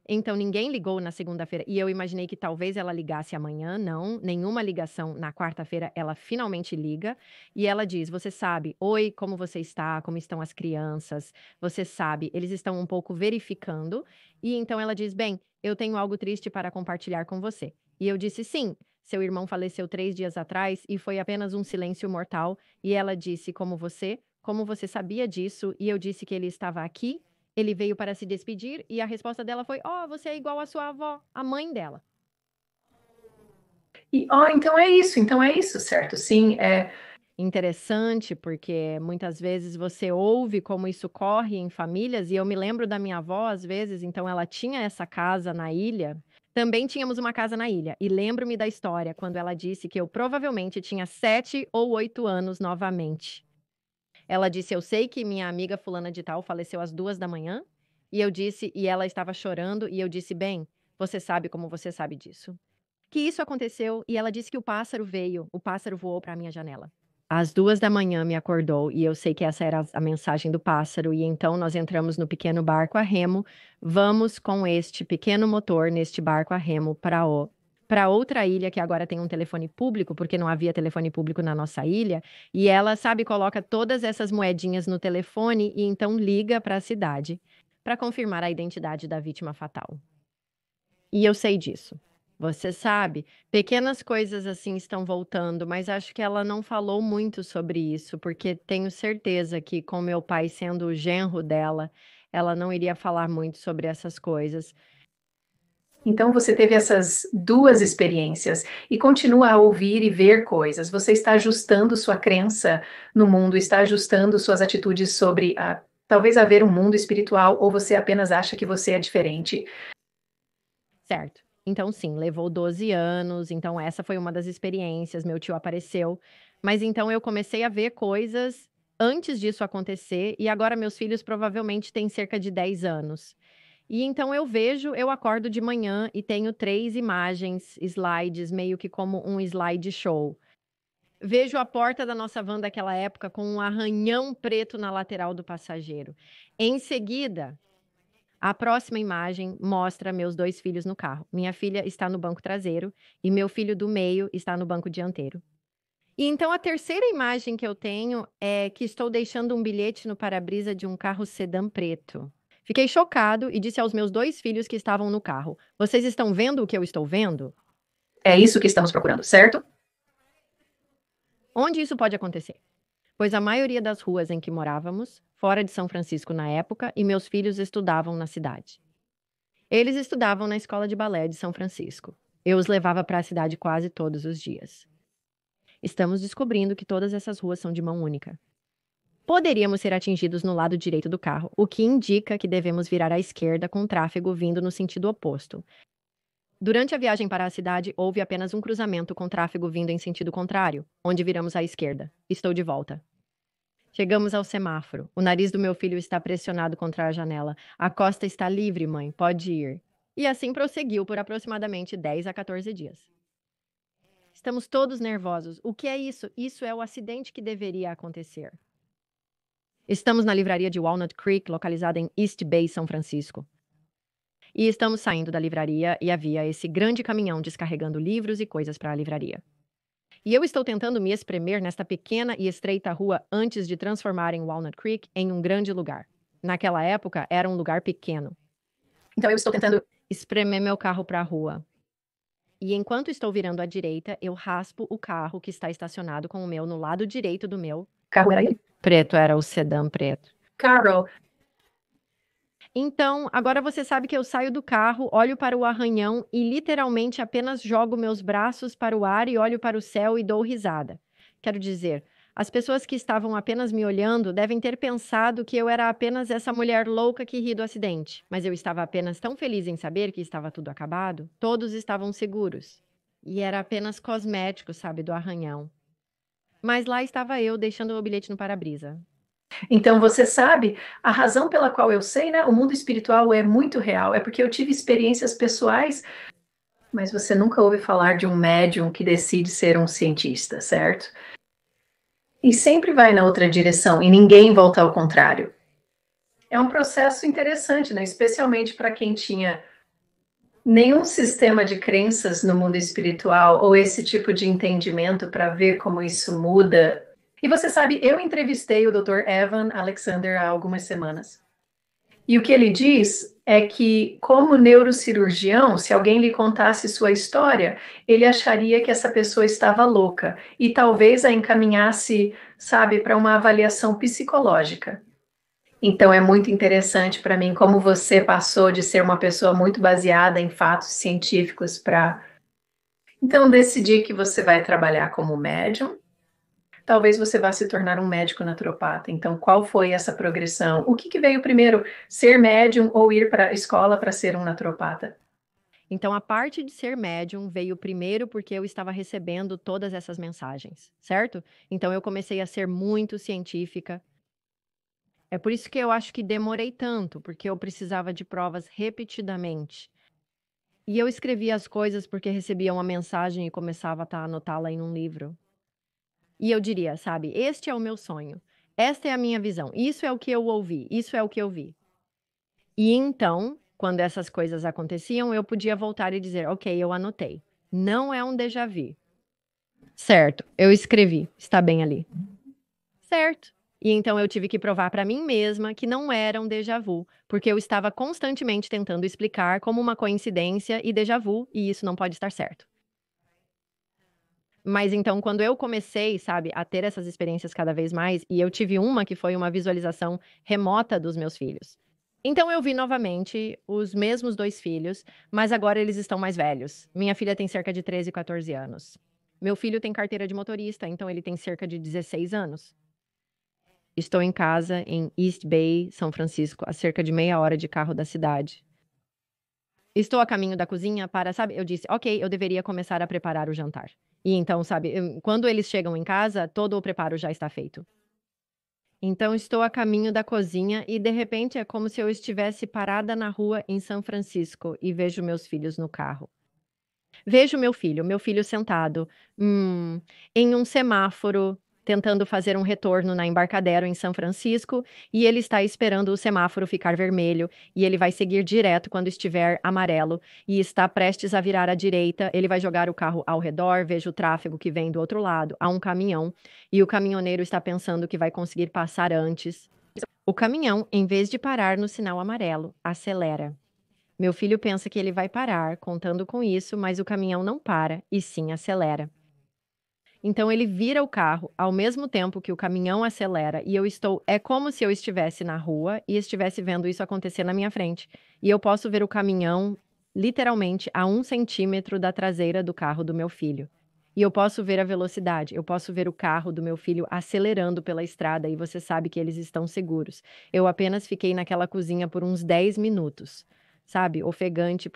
Então ninguém ligou na segunda-feira e eu imaginei que talvez ela ligasse amanhã, não, nenhuma ligação. Na quarta-feira ela finalmente liga e ela diz: "Você sabe, oi, como você está? Como estão as crianças? Você sabe, eles estão um pouco verificando." E então ela diz: "Bem, eu tenho algo triste para compartilhar com você." E eu disse: "Sim, seu irmão faleceu 3 dias atrás e foi apenas um silêncio mortal." E ela disse: Como você sabia disso?" E eu disse que ele estava aqui. Ele veio para se despedir e a resposta dela foi: "Oh, você é igual à sua avó, a mãe dela." então é isso, certo? Sim, Interessante, porque muitas vezes você ouve como isso corre em famílias, e eu me lembro da minha avó, às vezes, então ela tinha essa casa na ilha. Também tínhamos uma casa na ilha, e lembro-me da história quando ela disse que eu provavelmente tinha 7 ou 8 anos novamente. Ela disse: "Eu sei que minha amiga fulana de tal faleceu às 2 da manhã." E eu disse e ela estava chorando, e eu disse: "Bem, você sabe como você sabe disso." Que isso aconteceu e ela disse que o pássaro voou para a minha janela. Às 2 da manhã me acordou e eu sei que essa era a mensagem do pássaro, e então nós entramos no pequeno barco a remo. Vamos com este pequeno motor neste barco a remo para outra ilha que agora tem um telefone público, porque não havia telefone público na nossa ilha, e ela, sabe, coloca todas essas moedinhas no telefone e então liga para a cidade para confirmar a identidade da vítima fatal. E eu sei disso. Você sabe, pequenas coisas assim estão voltando, mas acho que ela não falou muito sobre isso, porque tenho certeza que, com meu pai sendo o genro dela, ela não iria falar muito sobre essas coisas. então você teve essas duas experiências e continua a ouvir e ver coisas. Você está ajustando sua crença no mundo, está ajustando suas atitudes sobre talvez haver um mundo espiritual, ou você apenas acha que você é diferente. Certo. Então, sim, levou 12 anos, então essa foi uma das experiências, meu tio apareceu. Mas então eu comecei a ver coisas antes disso acontecer, e agora meus filhos provavelmente têm cerca de 10 anos. E então eu acordo de manhã e tenho 3 imagens, slides, meio que como um slide show. Vejo a porta da nossa van daquela época com um arranhão preto na lateral do passageiro. Em seguida, a próxima imagem mostra meus 2 filhos no carro. Minha filha está no banco traseiro e meu filho do meio está no banco dianteiro. E então a terceira imagem que eu tenho é que estou deixando um bilhete no para-brisa de um carro sedã preto. Fiquei chocado e disse aos meus 2 filhos que estavam no carro: "Vocês estão vendo o que eu estou vendo?" É isso que estamos procurando, certo? Onde isso pode acontecer? pois a maioria das ruas em que morávamos, fora de São Francisco na época, e meus filhos estudavam na cidade. Eles estudavam na escola de balé de São Francisco. Eu os levava para a cidade quase todos os dias. Estamos descobrindo que todas essas ruas são de mão única. Poderíamos ser atingidos no lado direito do carro, o que indica que devemos virar à esquerda com o tráfego vindo no sentido oposto. Durante a viagem para a cidade, houve apenas um cruzamento com tráfego vindo em sentido contrário, onde viramos à esquerda. Estou de volta. Chegamos ao semáforo. O nariz do meu filho está pressionado contra a janela. A costa está livre, mãe. Pode ir. E assim prosseguiu por aproximadamente 10 a 14 dias. Estamos todos nervosos. O que é isso? Isso é o acidente que deveria acontecer. Estamos na livraria de Walnut Creek, localizada em East Bay, São Francisco. E estamos saindo da livraria e havia esse grande caminhão descarregando livros e coisas para a livraria. E eu estou tentando me espremer nesta pequena e estreita rua antes de transformarem Walnut Creek em um grande lugar. Naquela época, era um lugar pequeno. Então eu estou tentando espremer meu carro para a rua. E enquanto estou virando à direita, eu raspo o carro que está estacionado com o meu no lado direito do meu. Carro era ele? Preto, era o sedã preto. Carol. Então, agora você sabe que eu saio do carro, olho para o arranhão e literalmente apenas jogo meus braços para o ar e olho para o céu e dou risada. Quero dizer, as pessoas que estavam apenas me olhando devem ter pensado que eu era apenas essa mulher louca que ri do acidente, mas eu estava apenas tão feliz em saber que estava tudo acabado. Todos estavam seguros. E era apenas cosmético, sabe, do arranhão. Mas lá estava eu, deixando o bilhete no para-brisa. Então você sabe, a razão pela qual eu sei, né? O mundo espiritual é muito real, é porque eu tive experiências pessoais, mas você nunca ouve falar de um médium que decide ser um cientista, certo? E sempre vai na outra direção e ninguém volta ao contrário. É um processo interessante, né? Especialmente para quem tinha nenhum sistema de crenças no mundo espiritual ou esse tipo de entendimento para ver como isso muda. E você sabe, eu entrevistei o Dr. Evan Alexander há algumas semanas. E o que ele diz é que, como neurocirurgião, se alguém lhe contasse sua história, ele acharia que essa pessoa estava louca e talvez a encaminhasse, sabe, para uma avaliação psicológica. Então é muito interessante para mim como você passou de ser uma pessoa muito baseada em fatos científicos para então decidir que você vai trabalhar como médium. Talvez você vá se tornar um médico naturopata. Então, qual foi essa progressão? O que veio primeiro, ser médium ou ir para a escola para ser um naturopata? Então, a parte de ser médium veio primeiro porque eu estava recebendo todas essas mensagens, certo? Então, eu comecei a ser muito científica. É por isso que eu acho que demorei tanto, porque eu precisava de provas repetidamente. E eu escrevia as coisas porque recebia uma mensagem e começava a anotá-la em um livro. E eu diria, sabe, este é o meu sonho, esta é a minha visão, isso é o que eu ouvi, isso é o que eu vi. E então, quando essas coisas aconteciam, eu podia voltar e dizer, ok, eu anotei. Não é um déjà vu. Certo, eu escrevi, está bem ali. Certo. E então eu tive que provar para mim mesma que não era um déjà vu, porque eu estava constantemente tentando explicar como uma coincidência e déjà vu, e isso não pode estar certo. Mas então, quando eu comecei, sabe, a ter essas experiências cada vez mais, e eu tive uma que foi uma visualização remota dos meus filhos. Então eu vi novamente os mesmos 2 filhos, mas agora eles estão mais velhos. Minha filha tem cerca de 13 e 14 anos. Meu filho tem carteira de motorista, então ele tem cerca de 16 anos. Estou em casa em East Bay, São Francisco, a cerca de meia hora de carro da cidade. Estou a caminho da cozinha para, sabe, eu disse: "Ok, eu deveria começar a preparar o jantar". E então, sabe, quando eles chegam em casa, todo o preparo já está feito. Então estou a caminho da cozinha e de repente é como se eu estivesse parada na rua em São Francisco e vejo meus filhos no carro. Vejo meu filho sentado, em um semáforo, tentando fazer um retorno na Embarcadero em São Francisco, e ele está esperando o semáforo ficar vermelho, e ele vai seguir direto quando estiver amarelo, e está prestes a virar à direita, ele vai jogar o carro ao redor, vejo o tráfego que vem do outro lado, há um caminhão, e o caminhoneiro está pensando que vai conseguir passar antes. O caminhão, em vez de parar no sinal amarelo, acelera. Meu filho pensa que ele vai parar, contando com isso, mas o caminhão não para, e sim acelera. Então ele vira o carro ao mesmo tempo que o caminhão acelera e é como se eu estivesse na rua e estivesse vendo isso acontecer na minha frente. E eu posso ver o caminhão literalmente a 1 centímetro da traseira do carro do meu filho. E eu posso ver a velocidade, eu posso ver o carro do meu filho acelerando pela estrada e você sabe que eles estão seguros. Eu apenas fiquei naquela cozinha por uns 10 minutos, sabe, ofegante,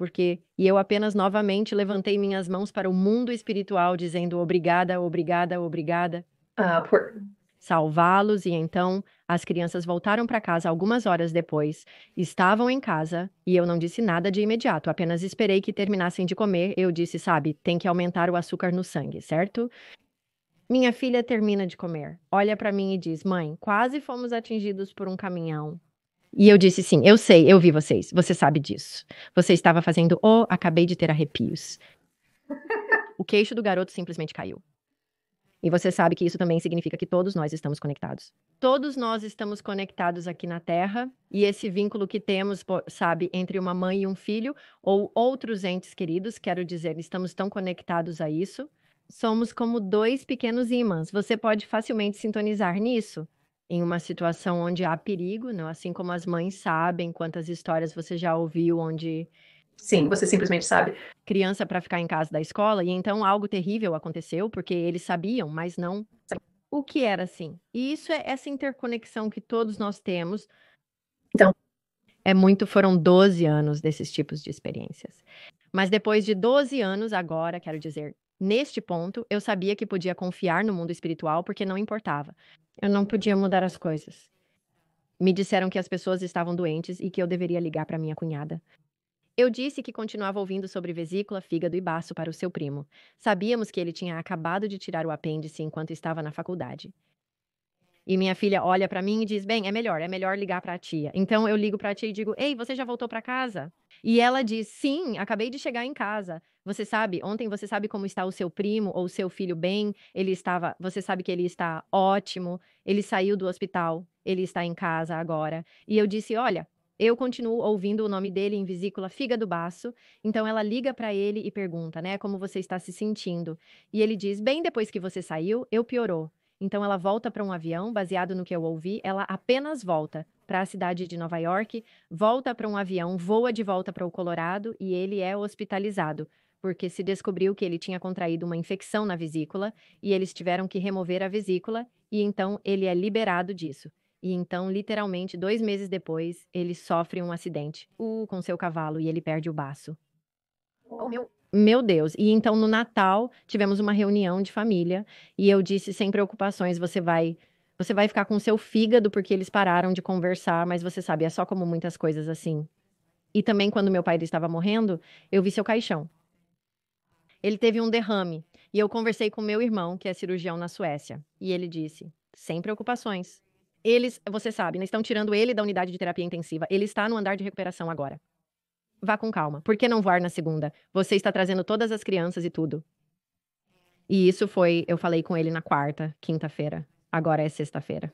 e eu apenas novamente levantei minhas mãos para o mundo espiritual dizendo obrigada, obrigada, obrigada, Ah, por... salvá-los e então as crianças voltaram para casa algumas horas depois, estavam em casa e eu não disse nada de imediato, apenas esperei que terminassem de comer. Eu disse, sabe, tem que aumentar o açúcar no sangue, certo? Minha filha termina de comer, olha para mim e diz: "Mãe, quase fomos atingidos por um caminhão". E eu disse: "Sim, eu sei, eu vi vocês, você sabe disso. Você estava fazendo "Oh, acabei de ter arrepios". O queixo do garoto simplesmente caiu. E você sabe que isso também significa que todos nós estamos conectados. Todos nós estamos conectados aqui na Terra, e esse vínculo que temos, sabe, entre uma mãe e um filho, ou outros entes queridos, quero dizer, estamos tão conectados a isso. Somos como dois pequenos ímãs. Você pode facilmente sintonizar nisso. Em uma situação onde há perigo, não? Assim como as mães sabem quantas histórias você já ouviu, onde Sim, você simplesmente sabe. criança para ficar em casa da escola, e então algo terrível aconteceu, porque eles sabiam, mas não o que era assim. E isso é essa interconexão que todos nós temos. Então, Foram 12 anos desses tipos de experiências. Mas depois de 12 anos, agora, quero dizer, neste ponto, eu sabia que podia confiar no mundo espiritual porque não importava. Eu não podia mudar as coisas. Me disseram que as pessoas estavam doentes e que eu deveria ligar para minha cunhada. Eu disse que continuava ouvindo sobre vesícula, fígado e baço para o seu primo. Sabíamos que ele tinha acabado de tirar o apêndice enquanto estava na faculdade. E minha filha olha para mim e diz: "Bem, é melhor ligar para a tia". Então eu ligo para a tia e digo: "Ei, você já voltou para casa?". E ela diz: "Sim, acabei de chegar em casa. Você sabe, ontem você sabe como está o seu primo ou o seu filho bem? Você sabe que ele está ótimo, ele saiu do hospital, ele está em casa agora". E eu disse: "Olha, eu continuo ouvindo o nome dele em vesícula, fígado, baço". Então ela liga para ele e pergunta, né, como você está se sentindo. E ele diz: "Bem, depois que você saiu, eu piorou". Então ela volta para um avião, baseado no que eu ouvi, ela apenas volta para a cidade de Nova York, volta para um avião, voa de volta para o Colorado e ele é hospitalizado, porque se descobriu que ele tinha contraído uma infecção na vesícula e eles tiveram que remover a vesícula e então ele é liberado disso. E então, literalmente, 2 meses depois, ele sofre um acidente, com seu cavalo e ele perde o baço. oh meu, Meu Deus! E então no Natal tivemos uma reunião de família e eu disse sem preocupações: "Você vai ficar com seu fígado, porque eles pararam de conversar, mas você sabe, é só como muitas coisas assim". E também quando meu pai ele estava morrendo, eu vi seu caixão. Ele teve um derrame e eu conversei com meu irmão, que é cirurgião na Suécia, e ele disse: "Sem preocupações. Você sabe, né, estão tirando ele da unidade de terapia intensiva, ele está no andar de recuperação agora. Vá com calma. Por que não voar na segunda? Você está trazendo todas as crianças e tudo". E eu falei com ele na quarta, quinta-feira, agora é sexta-feira.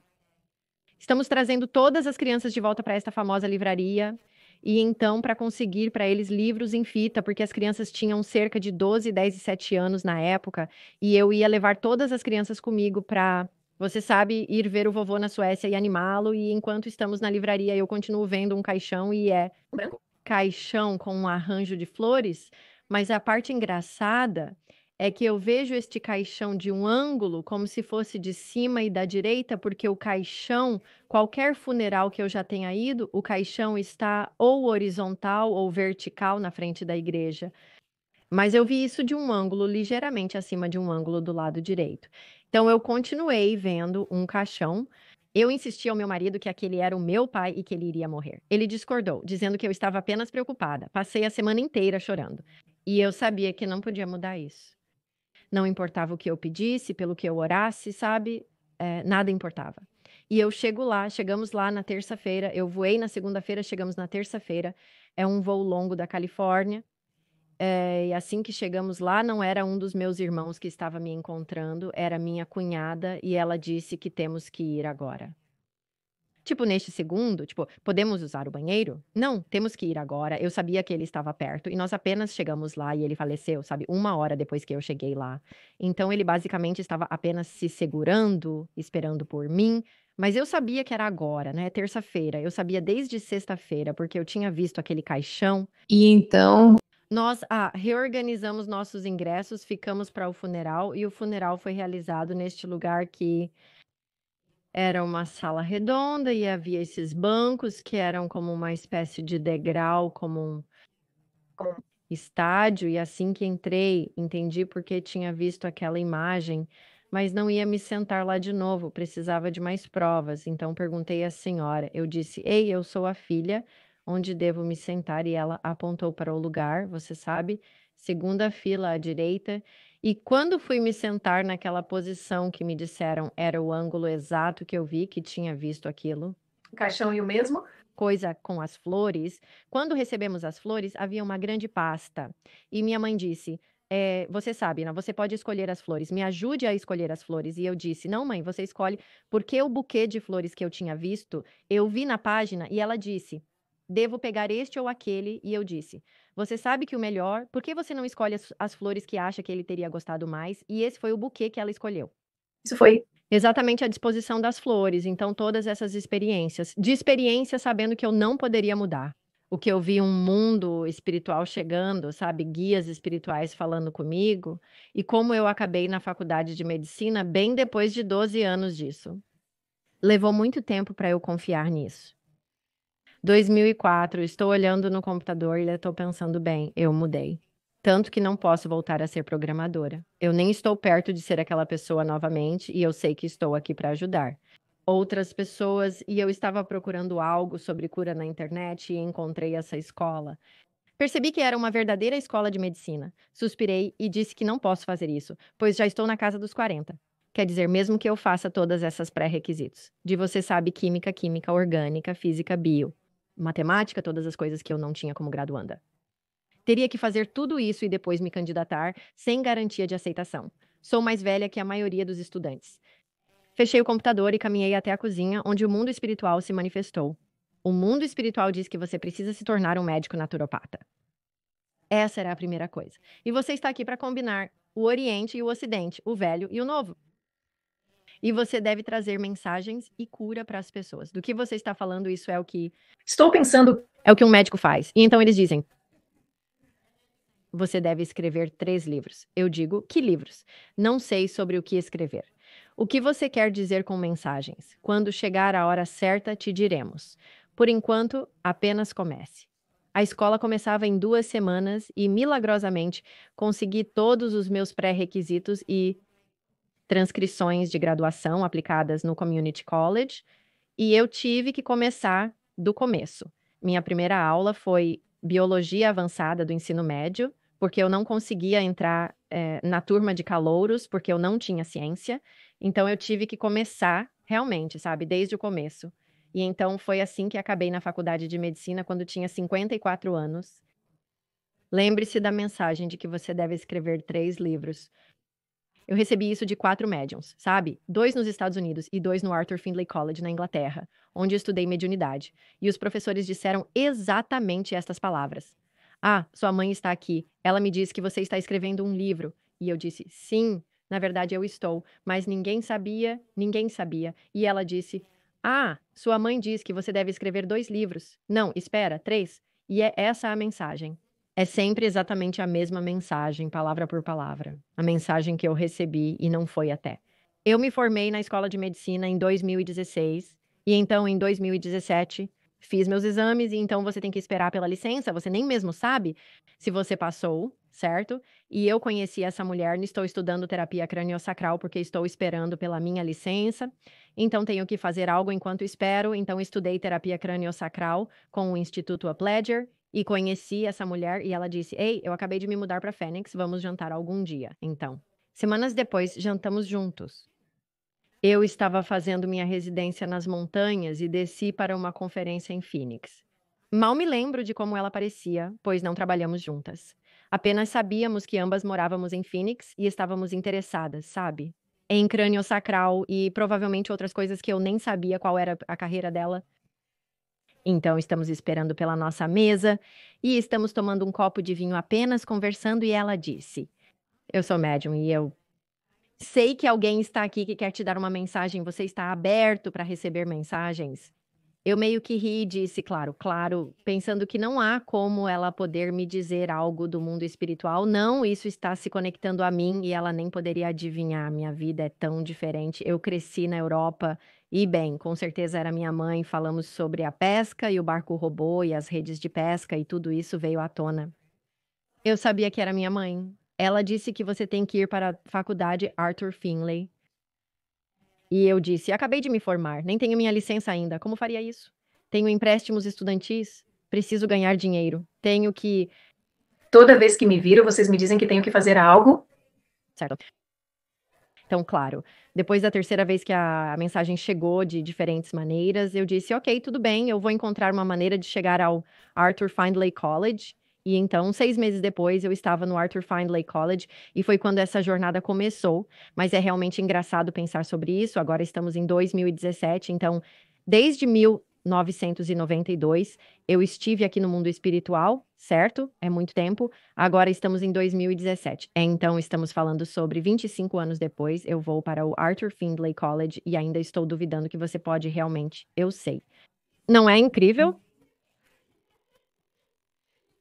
Estamos trazendo todas as crianças de volta para esta famosa livraria, e então para conseguir para eles livros em fita, porque as crianças tinham cerca de 12, 10 e 7 anos na época, e eu ia levar todas as crianças comigo para, você sabe, ir ver o vovô na Suécia e animá-lo, e enquanto estamos na livraria eu continuo vendo um caixão e é branco? caixão com um arranjo de flores, mas a parte engraçada é que eu vejo este caixão de um ângulo, como se fosse de cima e da direita, porque o caixão, qualquer funeral que eu já tenha ido, o caixão está ou horizontal ou vertical na frente da igreja. Mas eu vi isso de um ângulo ligeiramente acima de um ângulo do lado direito. Então eu continuei vendo um caixão. Eu insisti ao meu marido que aquele era o meu pai e que ele iria morrer. Ele discordou, dizendo que eu estava apenas preocupada. Passei a semana inteira chorando. E eu sabia que não podia mudar isso. Não importava o que eu pedisse, pelo que eu orasse, sabe? Nada importava. E chegamos lá na terça-feira. Eu voei na segunda-feira, chegamos na terça-feira. É um voo longo da Califórnia. E assim que chegamos lá, não era um dos meus irmãos que estava me encontrando, era minha cunhada, e ela disse que temos que ir agora. Tipo, neste segundo, tipo, podemos usar o banheiro? Não, temos que ir agora. Eu sabia que ele estava perto e nós apenas chegamos lá e ele faleceu, sabe, 1 hora depois que eu cheguei lá. Então ele basicamente estava apenas se segurando, esperando por mim, mas eu sabia que era agora, né, terça-feira. Eu sabia desde sexta-feira, porque eu tinha visto aquele caixão. E então, Nós, reorganizamos nossos ingressos, ficamos para o funeral e o funeral foi realizado neste lugar que era uma sala redonda e havia esses bancos que eram como uma espécie de degrau, como um como estádio, e assim que entrei, entendi porque tinha visto aquela imagem, mas não ia me sentar lá de novo, precisava de mais provas. Então perguntei à senhora, eu disse: "Ei, eu sou a filha, onde devo me sentar?" E ela apontou para o lugar, você sabe, segunda fila à direita. E quando fui me sentar naquela posição que me disseram era o ângulo exato que eu vi, que tinha visto aquilo, o caixão e o mesmo? coisa com as flores. Quando recebemos as flores, havia uma grande pasta. E minha mãe disse: "Você sabe, né, você pode escolher as flores, me ajude a escolher as flores." E eu disse: "Não, mãe, você escolhe", porque o buquê de flores que eu tinha visto, eu vi na página e ela disse: "Devo pegar este ou aquele." E eu disse: "Você sabe que o melhor, por que você não escolhe as flores que acha que ele teria gostado mais?" E esse foi o buquê que ela escolheu. Isso foi Exatamente à disposição das flores, então todas essas experiências. De experiência sabendo que eu não poderia mudar. O que eu vi um mundo espiritual chegando, sabe, guias espirituais falando comigo, e como eu acabei na faculdade de medicina bem depois de 12 anos disso. Levou muito tempo para eu confiar nisso. 2004, estou olhando no computador e estou pensando: "Bem, eu mudei. Tanto que não posso voltar a ser programadora. Eu nem estou perto de ser aquela pessoa novamente e eu sei que estou aqui para ajudar outras pessoas." E eu estava procurando algo sobre cura na internet e encontrei essa escola. Percebi que era uma verdadeira escola de medicina. Suspirei e disse que não posso fazer isso, pois já estou na casa dos 40. Quer dizer, mesmo que eu faça todas essas pré-requisitos. De você sabe química, química orgânica, física, bio, matemática, todas as coisas que eu não tinha como graduanda. Teria que fazer tudo isso e depois me candidatar sem garantia de aceitação. Sou mais velha que a maioria dos estudantes. Fechei o computador e caminhei até a cozinha, onde o mundo espiritual se manifestou. O mundo espiritual diz que você precisa se tornar um médico naturopata. Essa era a primeira coisa. E você está aqui para combinar o Oriente e o Ocidente, o velho e o novo. E você deve trazer mensagens e cura para as pessoas. Do que você está falando, isso estou pensando é o que um médico faz. E então eles dizem: "Você deve escrever 3 livros." Eu digo: "Que livros?" "Não sei sobre o que escrever." "O que você quer dizer com mensagens?" "Quando chegar a hora certa, te diremos. Por enquanto, apenas comece." A escola começava em 2 semanas e, milagrosamente, consegui todos os meus pré-requisitos e transcrições de graduação aplicadas no Community College, e eu tive que começar do começo. Minha primeira aula foi biologia avançada do ensino médio, porque eu não conseguia entrar, na turma de calouros, porque eu não tinha ciência. Então eu tive que começar realmente, sabe, desde o começo. E então foi assim que acabei na faculdade de medicina quando tinha 54 anos. Lembre-se da mensagem de que você deve escrever 3 livros. Eu recebi isso de 4 médiums, sabe? 2 nos Estados Unidos e 2 no Arthur Findlay College, na Inglaterra, onde eu estudei mediunidade. E os professores disseram exatamente estas palavras: "Ah, sua mãe está aqui. Ela me disse que você está escrevendo um livro." E eu disse: "Sim, na verdade eu estou." Mas ninguém sabia, ninguém sabia. E ela disse: "Ah, sua mãe diz que você deve escrever 2 livros. Não, espera, 3." E é essa a mensagem. É sempre exatamente a mesma mensagem, palavra por palavra. A mensagem que eu recebi e não foi até. Eu me formei na escola de medicina em 2016 e então em 2017 fiz meus exames e então você tem que esperar pela licença, você nem mesmo sabe se você passou, certo? E eu conheci essa mulher, estou estudando terapia craniosacral porque estou esperando pela minha licença. Então tenho que fazer algo enquanto espero, então estudei terapia craniosacral com o Instituto Upledger e conheci essa mulher e ela disse: "Ei, eu acabei de me mudar para Phoenix, vamos jantar algum dia." Então, semanas depois, jantamos juntos. Eu estava fazendo minha residência nas montanhas e desci para uma conferência em Phoenix. Mal me lembro de como ela parecia, pois não trabalhamos juntas. Apenas sabíamos que ambas morávamos em Phoenix e estávamos interessadas, sabe? em crânio-sacral e provavelmente outras coisas que eu nem sabia qual era a carreira dela. Então, estamos esperando pela nossa mesa e estamos tomando um copo de vinho apenas conversando e ela disse: "Eu sou médium e eu sei que alguém está aqui que quer te dar uma mensagem, você está aberto para receber mensagens?" Eu meio que ri e disse: "Claro, claro", pensando que não há como ela poder me dizer algo do mundo espiritual. Não, isso está se conectando a mim e ela nem poderia adivinhar, minha vida é tão diferente. Eu cresci na Europa e, bem, com certeza era minha mãe, falamos sobre a pesca e o barco robô e as redes de pesca e tudo isso veio à tona. Eu sabia que era minha mãe. Ela disse que você tem que ir para a faculdade Arthur Findlay. E eu disse: "Acabei de me formar, nem tenho minha licença ainda, como faria isso? Tenho empréstimos estudantis, preciso ganhar dinheiro, tenho que". Toda vez que me viram, vocês me dizem que tenho que fazer algo. Certo. Então, claro, depois da terceira vez que a mensagem chegou de diferentes maneiras, eu disse: "Ok, tudo bem, eu vou encontrar uma maneira de chegar ao Arthur Findlay College". E então, 6 meses depois, eu estava no Arthur Findlay College, e foi quando essa jornada começou. Mas é realmente engraçado pensar sobre isso, agora estamos em 2017, então, desde 1992, eu estive aqui no mundo espiritual, certo? É muito tempo. Agora estamos em 2017. Então estamos falando sobre 25 anos depois, eu vou para o Arthur Findlay College e ainda estou duvidando que você pode realmente, eu sei. Não é incrível?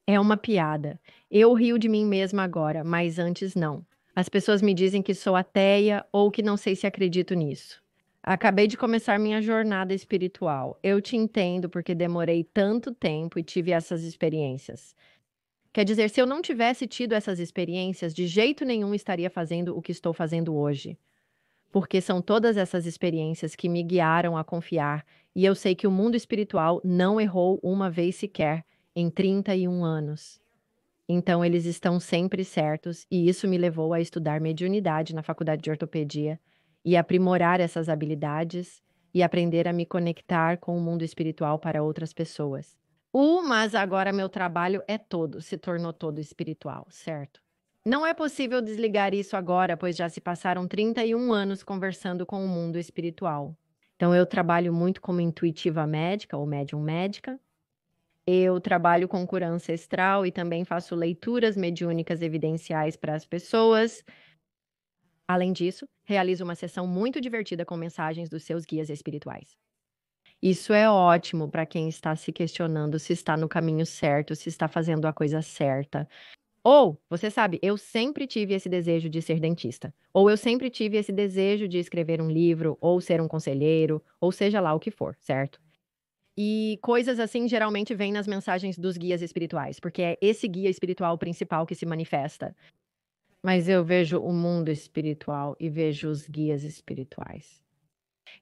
É uma piada. Eu rio de mim mesma agora, mas antes não. As pessoas me dizem que sou ateia ou que não sei se acredito nisso. Acabei de começar minha jornada espiritual. Eu te entendo porque demorei tanto tempo e tive essas experiências. Quer dizer, se eu não tivesse tido essas experiências, de jeito nenhum estaria fazendo o que estou fazendo hoje. Porque são todas essas experiências que me guiaram a confiar, e eu sei que o mundo espiritual não errou uma vez sequer em 31 anos. Então eles estão sempre certos, e isso me levou a estudar mediunidade na faculdade de ortopedia e aprimorar essas habilidades e aprender a me conectar com o mundo espiritual para outras pessoas. Mas agora meu trabalho é todo, se tornou todo espiritual, certo? Não é possível desligar isso agora, pois já se passaram 31 anos conversando com o mundo espiritual. Então eu trabalho muito como intuitiva médica ou médium médica. Eu trabalho com cura ancestral e também faço leituras mediúnicas evidenciais para as pessoas. Além disso, realizo uma sessão muito divertida com mensagens dos seus guias espirituais. Isso é ótimo para quem está se questionando se está no caminho certo, se está fazendo a coisa certa. Ou, você sabe, eu sempre tive esse desejo de ser dentista. Ou eu sempre tive esse desejo de escrever um livro, ou ser um conselheiro, ou seja lá o que for, certo? E coisas assim geralmente vêm nas mensagens dos guias espirituais, porque é esse guia espiritual principal que se manifesta. Mas eu vejo o mundo espiritual e vejo os guias espirituais.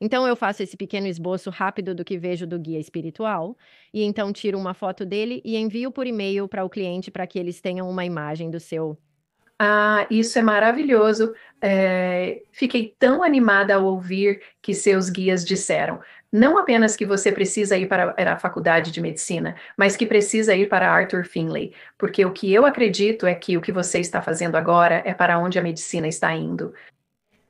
Então eu faço esse pequeno esboço rápido do que vejo do guia espiritual, e então tiro uma foto dele e envio por e-mail para o cliente para que eles tenham uma imagem do seu. Ah, isso é maravilhoso. Fiquei tão animada ao ouvir que seus guias disseram. Não apenas que você precisa ir para a faculdade de medicina, mas que precisa ir para Arthur Findlay, porque o que eu acredito é que o que você está fazendo agora é para onde a medicina está indo.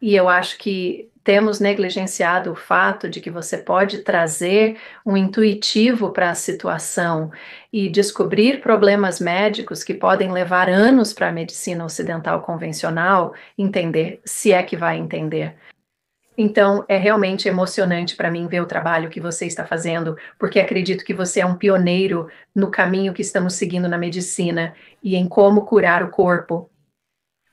E eu acho que temos negligenciado o fato de que você pode trazer um intuitivo para a situação e descobrir problemas médicos que podem levar anos para a medicina ocidental convencional entender, se é que vai entender. Então, é realmente emocionante para mim ver o trabalho que você está fazendo, porque acredito que você é um pioneiro no caminho que estamos seguindo na medicina e em como curar o corpo.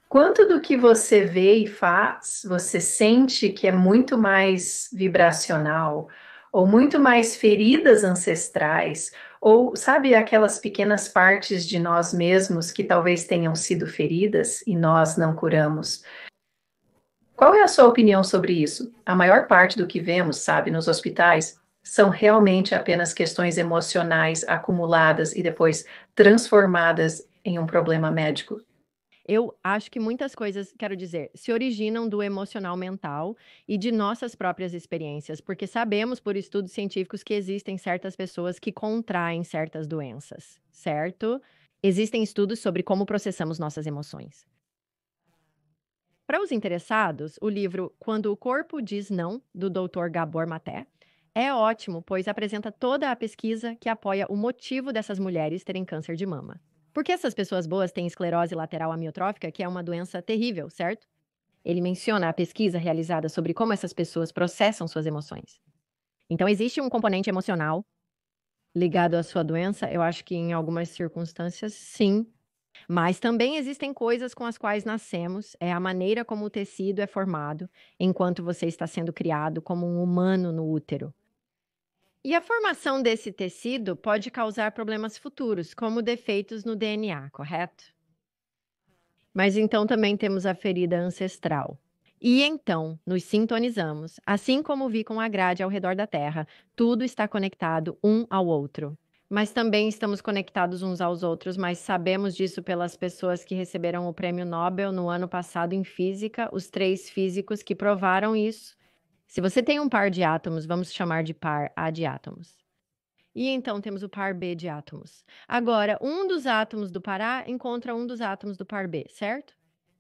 Quanto do que você vê e faz, você sente que é muito mais vibracional, ou muito mais feridas ancestrais, ou sabe aquelas pequenas partes de nós mesmos que talvez tenham sido feridas e nós não curamos? Qual é a sua opinião sobre isso? A maior parte do que vemos, sabe, nos hospitais, são realmente apenas questões emocionais acumuladas e depois transformadas em um problema médico. Eu acho que muitas coisas, quero dizer, se originam do emocional mental e de nossas próprias experiências, porque sabemos por estudos científicos que existem certas pessoas que contraem certas doenças, certo? Existem estudos sobre como processamos nossas emoções. Para os interessados, o livro Quando o Corpo Diz Não, do Dr. Gabor Maté, é ótimo, pois apresenta toda a pesquisa que apoia o motivo dessas mulheres terem câncer de mama. Porque essas pessoas boas têm esclerose lateral amiotrófica, que é uma doença terrível, certo? Ele menciona a pesquisa realizada sobre como essas pessoas processam suas emoções. Então, existe um componente emocional ligado à sua doença? Eu acho que em algumas circunstâncias, sim. Mas também existem coisas com as quais nascemos, é a maneira como o tecido é formado enquanto você está sendo criado como um humano no útero. E a formação desse tecido pode causar problemas futuros, como defeitos no DNA, correto? Mas então também temos a ferida ancestral. E então nos sintonizamos, assim como vi com a grade ao redor da Terra, tudo está conectado um ao outro. Mas também estamos conectados uns aos outros, mas sabemos disso pelas pessoas que receberam o prêmio Nobel no ano passado em física, os 3 físicos que provaram isso. Se você tem um par de átomos, vamos chamar de par A de átomos. E então temos o par B de átomos. Agora, um dos átomos do par A encontra um dos átomos do par B, certo?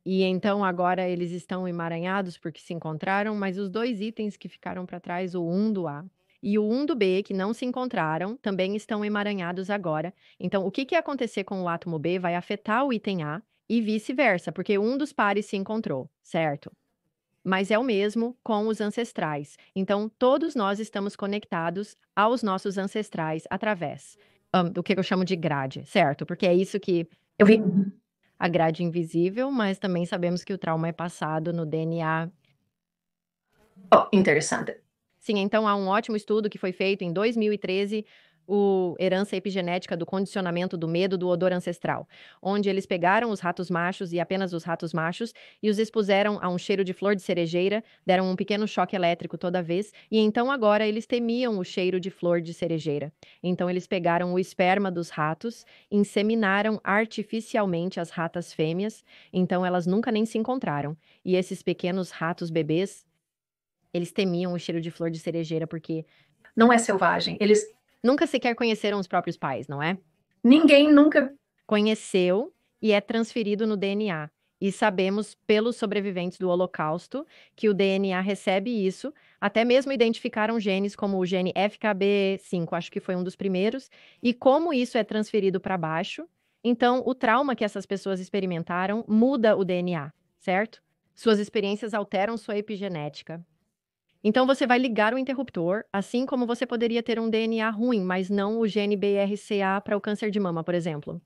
E então agora eles estão emaranhados porque se encontraram, mas os 2 itens que ficaram para trás, o 1 do A e o 1 do B, que não se encontraram, também estão emaranhados agora. Então, o que que ia acontecer com o átomo B vai afetar o item A e vice-versa, porque um dos pares se encontrou, certo? Mas é o mesmo com os ancestrais. Então, todos nós estamos conectados aos nossos ancestrais através do que eu chamo de grade, certo? Porque é isso que eu vi a grade invisível, mas também sabemos que o trauma é passado no DNA. Oh, interessante. Sim, então há um ótimo estudo que foi feito em 2013, o Herança Epigenética do Condicionamento do Medo do Odor Ancestral, onde eles pegaram os ratos machos e apenas os ratos machos e os expuseram a um cheiro de flor de cerejeira, deram um pequeno choque elétrico toda vez, e então agora eles temiam o cheiro de flor de cerejeira. Então eles pegaram o esperma dos ratos, inseminaram artificialmente as ratas fêmeas, então elas nunca nem se encontraram. E esses pequenos ratos bebês, eles temiam o cheiro de flor de cerejeira, porque Não é selvagem. Eles. nunca sequer conheceram os próprios pais, não é? Ninguém nunca. Conheceu e é transferido no DNA. E sabemos pelos sobreviventes do Holocausto que o DNA recebe isso, até mesmo identificaram genes como o gene FKB5, acho que foi um dos primeiros, e como isso é transferido para baixo, então o trauma que essas pessoas experimentaram muda o DNA, certo? Suas experiências alteram sua epigenética. Então você vai ligar o interruptor, assim como você poderia ter um DNA ruim, mas não o gene BRCA para o câncer de mama, por exemplo.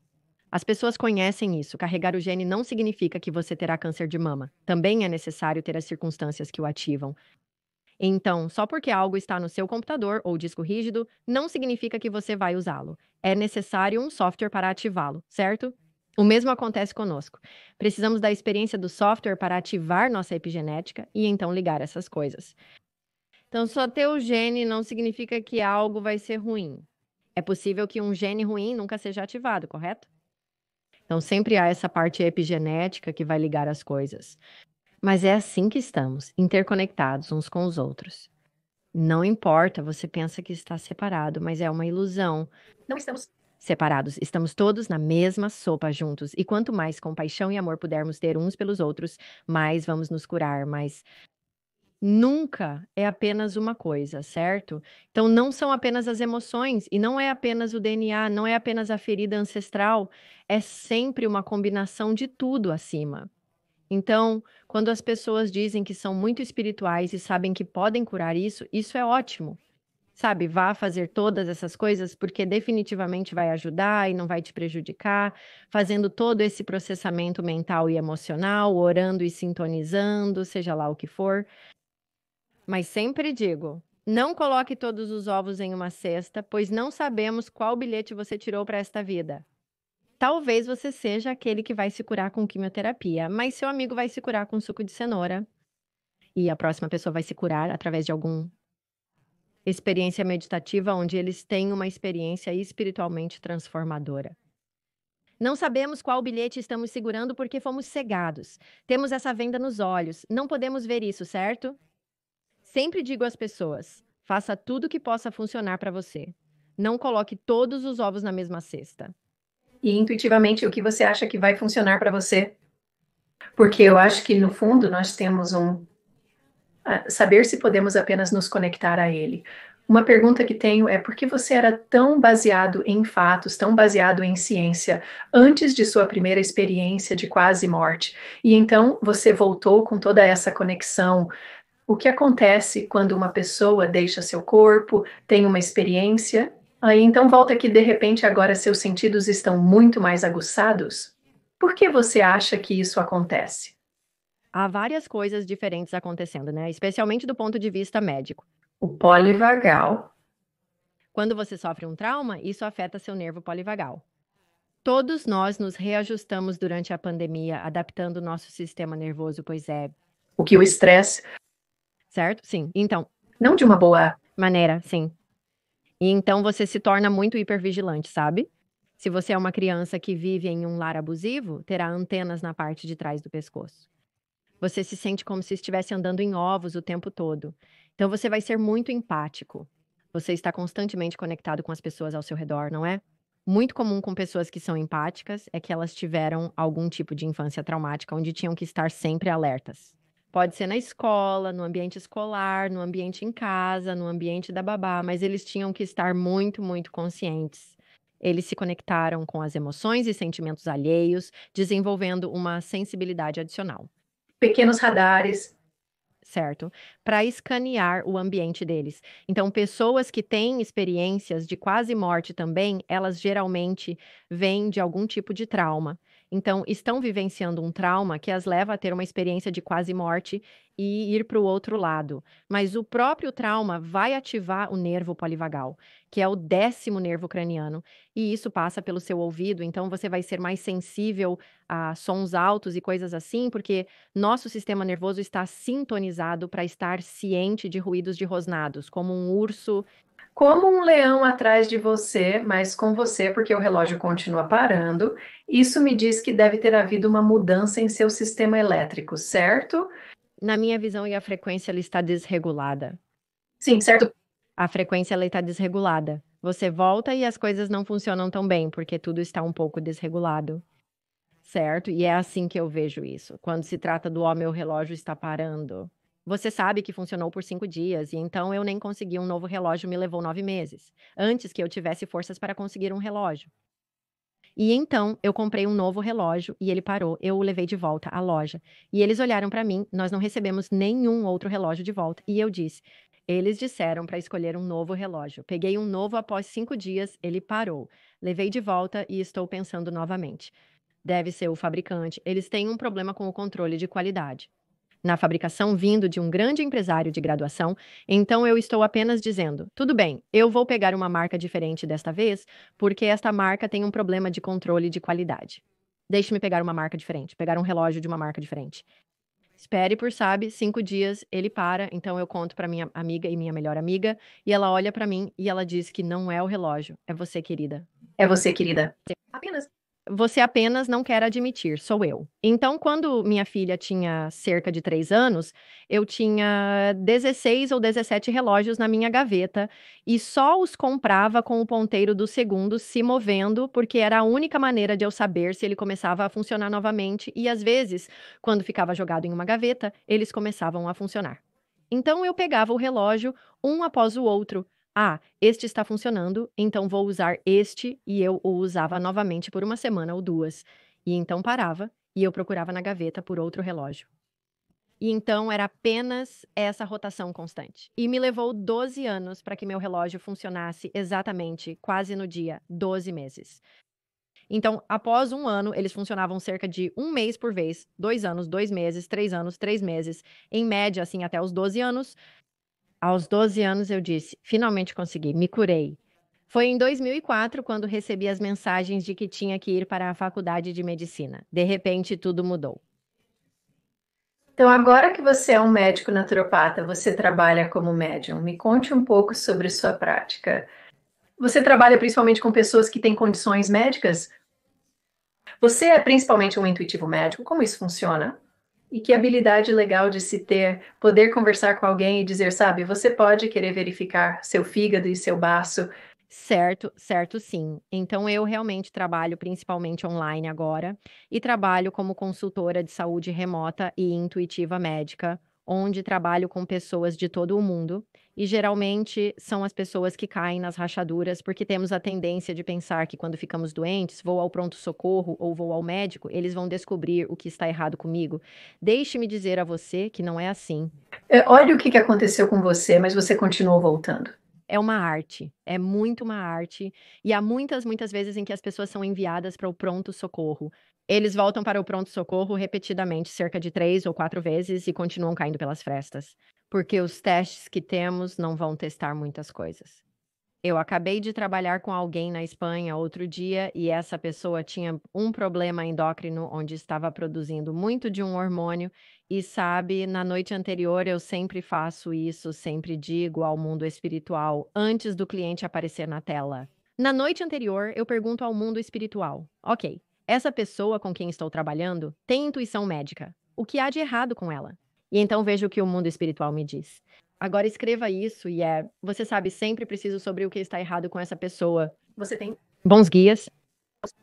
As pessoas conhecem isso. Carregar o gene não significa que você terá câncer de mama. Também é necessário ter as circunstâncias que o ativam. Então, só porque algo está no seu computador ou disco rígido, não significa que você vai usá-lo. É necessário um software para ativá-lo, certo? O mesmo acontece conosco. Precisamos da experiência do software para ativar nossa epigenética e então ligar essas coisas. Então, só ter o gene não significa que algo vai ser ruim. É possível que um gene ruim nunca seja ativado, correto? Então, sempre há essa parte epigenética que vai ligar as coisas. Mas é assim que estamos, interconectados uns com os outros. Não importa, você pensa que está separado, mas é uma ilusão. Não estamos. Separados, estamos todos na mesma sopa juntos. E quanto mais compaixão e amor pudermos ter uns pelos outros, mais vamos nos curar, mais nunca é apenas uma coisa, certo? Então não são apenas as emoções e não é apenas o DNA, não é apenas a ferida ancestral, é sempre uma combinação de tudo acima. Então, quando as pessoas dizem que são muito espirituais e sabem que podem curar isso, isso é ótimo. Sabe, vá fazer todas essas coisas porque definitivamente vai ajudar e não vai te prejudicar, fazendo todo esse processamento mental e emocional, orando e sintonizando, seja lá o que for. Mas sempre digo: não coloque todos os ovos em uma cesta, pois não sabemos qual bilhete você tirou para esta vida. Talvez você seja aquele que vai se curar com quimioterapia, mas seu amigo vai se curar com suco de cenoura. E a próxima pessoa vai se curar através de alguma experiência meditativa, onde eles têm uma experiência espiritualmente transformadora. Não sabemos qual bilhete estamos segurando porque fomos cegados. Temos essa venda nos olhos. Não podemos ver isso, certo? Sempre digo às pessoas: faça tudo que possa funcionar para você. Não coloque todos os ovos na mesma cesta. E intuitivamente, o que você acha que vai funcionar para você? Porque eu acho que, no fundo, nós temos saber se podemos apenas nos conectar a ele. Uma pergunta que tenho é por que você era tão baseado em fatos, tão baseado em ciência, antes de sua primeira experiência de quase morte? E então você voltou com toda essa conexão. O que acontece quando uma pessoa deixa seu corpo, tem uma experiência, aí então volta que de repente agora seus sentidos estão muito mais aguçados? Por que você acha que isso acontece? Há várias coisas diferentes acontecendo, né? Especialmente do ponto de vista médico. O polivagal. Quando você sofre um trauma, isso afeta seu nervo polivagal. Todos nós nos reajustamos durante a pandemia, adaptando o nosso sistema nervoso, pois é, O que o estresse, certo? Sim. Então, não de uma boa. maneira, sim. E então você se torna muito hipervigilante, sabe? Se você é uma criança que vive em um lar abusivo, terá antenas na parte de trás do pescoço. Você se sente como se estivesse andando em ovos o tempo todo. Então você vai ser muito empático. Você está constantemente conectado com as pessoas ao seu redor, não é? Muito comum com pessoas que são empáticas é que elas tiveram algum tipo de infância traumática onde tinham que estar sempre alertas. Pode ser na escola, no ambiente escolar, no ambiente em casa, no ambiente da babá, mas eles tinham que estar muito, muito conscientes. Eles se conectaram com as emoções e sentimentos alheios, desenvolvendo uma sensibilidade adicional. Pequenos radares. Certo? Para escanear o ambiente deles. Então, pessoas que têm experiências de quase morte também, elas geralmente vêm de algum tipo de trauma. Então, estão vivenciando um trauma que as leva a ter uma experiência de quase morte e ir para o outro lado. Mas o próprio trauma vai ativar o nervo polivagal, que é o 10º nervo craniano, e isso passa pelo seu ouvido. Então, você vai ser mais sensível a sons altos e coisas assim, porque nosso sistema nervoso está sintonizado para estar ciente de ruídos de rosnados, como um urso. Como um leão atrás de você, mas com você, porque o relógio continua parando. Isso me diz que deve ter havido uma mudança em seu sistema elétrico, certo? Na minha visão, e a frequência ela está desregulada. Sim, certo. A frequência ela está desregulada. Você volta e as coisas não funcionam tão bem, porque tudo está um pouco desregulado. Certo? E é assim que eu vejo isso. Quando se trata do "ó, meu relógio está parando". Você sabe que funcionou por 5 dias, e então eu nem consegui um novo relógio, me levou 9 meses, antes que eu tivesse forças para conseguir um relógio. E então eu comprei um novo relógio e ele parou, eu o levei de volta à loja. E eles olharam para mim, nós não recebemos nenhum outro relógio de volta. E eu disse: "Eles disseram para escolher um novo relógio". Peguei um novo após 5 dias, ele parou. Levei de volta e estou pensando novamente. Deve ser o fabricante. Eles têm um problema com o controle de qualidade. Na fabricação vindo de um grande empresário de graduação, então eu estou apenas dizendo: tudo bem, eu vou pegar uma marca diferente desta vez, porque esta marca tem um problema de controle de qualidade. Deixe-me pegar uma marca diferente, pegar um relógio de uma marca diferente. Espere por, sabe, 5 dias, ele para, então eu conto para minha amiga e minha melhor amiga, e ela olha para mim e ela diz que não é o relógio, é você, querida. É você, querida. Apenas. Você apenas não quer admitir, sou eu. Então, quando minha filha tinha cerca de 3 anos, eu tinha 16 ou 17 relógios na minha gaveta e só os comprava com o ponteiro do segundo se movendo, porque era a única maneira de eu saber se ele começava a funcionar novamente e, às vezes, quando ficava jogado em uma gaveta, eles começavam a funcionar. Então eu pegava o relógio um após o outro. Ah, este está funcionando, então vou usar este, e eu o usava novamente por uma semana ou 2. E então parava, e eu procurava na gaveta por outro relógio. E então era apenas essa rotação constante. E me levou 12 anos para que meu relógio funcionasse exatamente, quase no dia, 12 meses. Então, após 1 ano, eles funcionavam cerca de 1 mês por vez, 2 anos, 2 meses, 3 anos, 3 meses, em média, assim, até os 12 anos. Aos 12 anos eu disse: "Finalmente consegui, me curei". Foi em 2004 quando recebi as mensagens de que tinha que ir para a faculdade de medicina. De repente tudo mudou. Então, agora que você é um médico naturopata, você trabalha como médium. Me conte um pouco sobre sua prática. Você trabalha principalmente com pessoas que têm condições médicas? Você é principalmente um intuitivo médico? Como isso funciona? E que habilidade legal de se ter, poder conversar com alguém e dizer, sabe, você pode querer verificar seu fígado e seu baço. Certo, certo, sim. Então eu realmente trabalho principalmente online agora e trabalho como consultora de saúde remota e intuitiva médica, onde trabalho com pessoas de todo o mundo e geralmente são as pessoas que caem nas rachaduras porque temos a tendência de pensar que quando ficamos doentes, vou ao pronto-socorro ou vou ao médico, eles vão descobrir o que está errado comigo. Deixe-me dizer a você que não é assim. Olha o que aconteceu com você, mas você continuou voltando. É uma arte, é muito uma arte, e há muitas, muitas vezes em que as pessoas são enviadas para o pronto-socorro. Eles voltam para o pronto-socorro repetidamente, cerca de 3 ou 4 vezes e continuam caindo pelas frestas, porque os testes que temos não vão testar muitas coisas. Eu acabei de trabalhar com alguém na Espanha outro dia e essa pessoa tinha um problema endócrino onde estava produzindo muito de um hormônio e sabe, na noite anterior eu sempre faço isso, sempre digo ao mundo espiritual antes do cliente aparecer na tela. Na noite anterior eu pergunto ao mundo espiritual: "OK, essa pessoa com quem estou trabalhando tem intuição médica. O que há de errado com ela?" E então vejo o que o mundo espiritual me diz. Agora escreva isso e você sabe, sempre preciso sobre o que está errado com essa pessoa. Você tem Bons guias.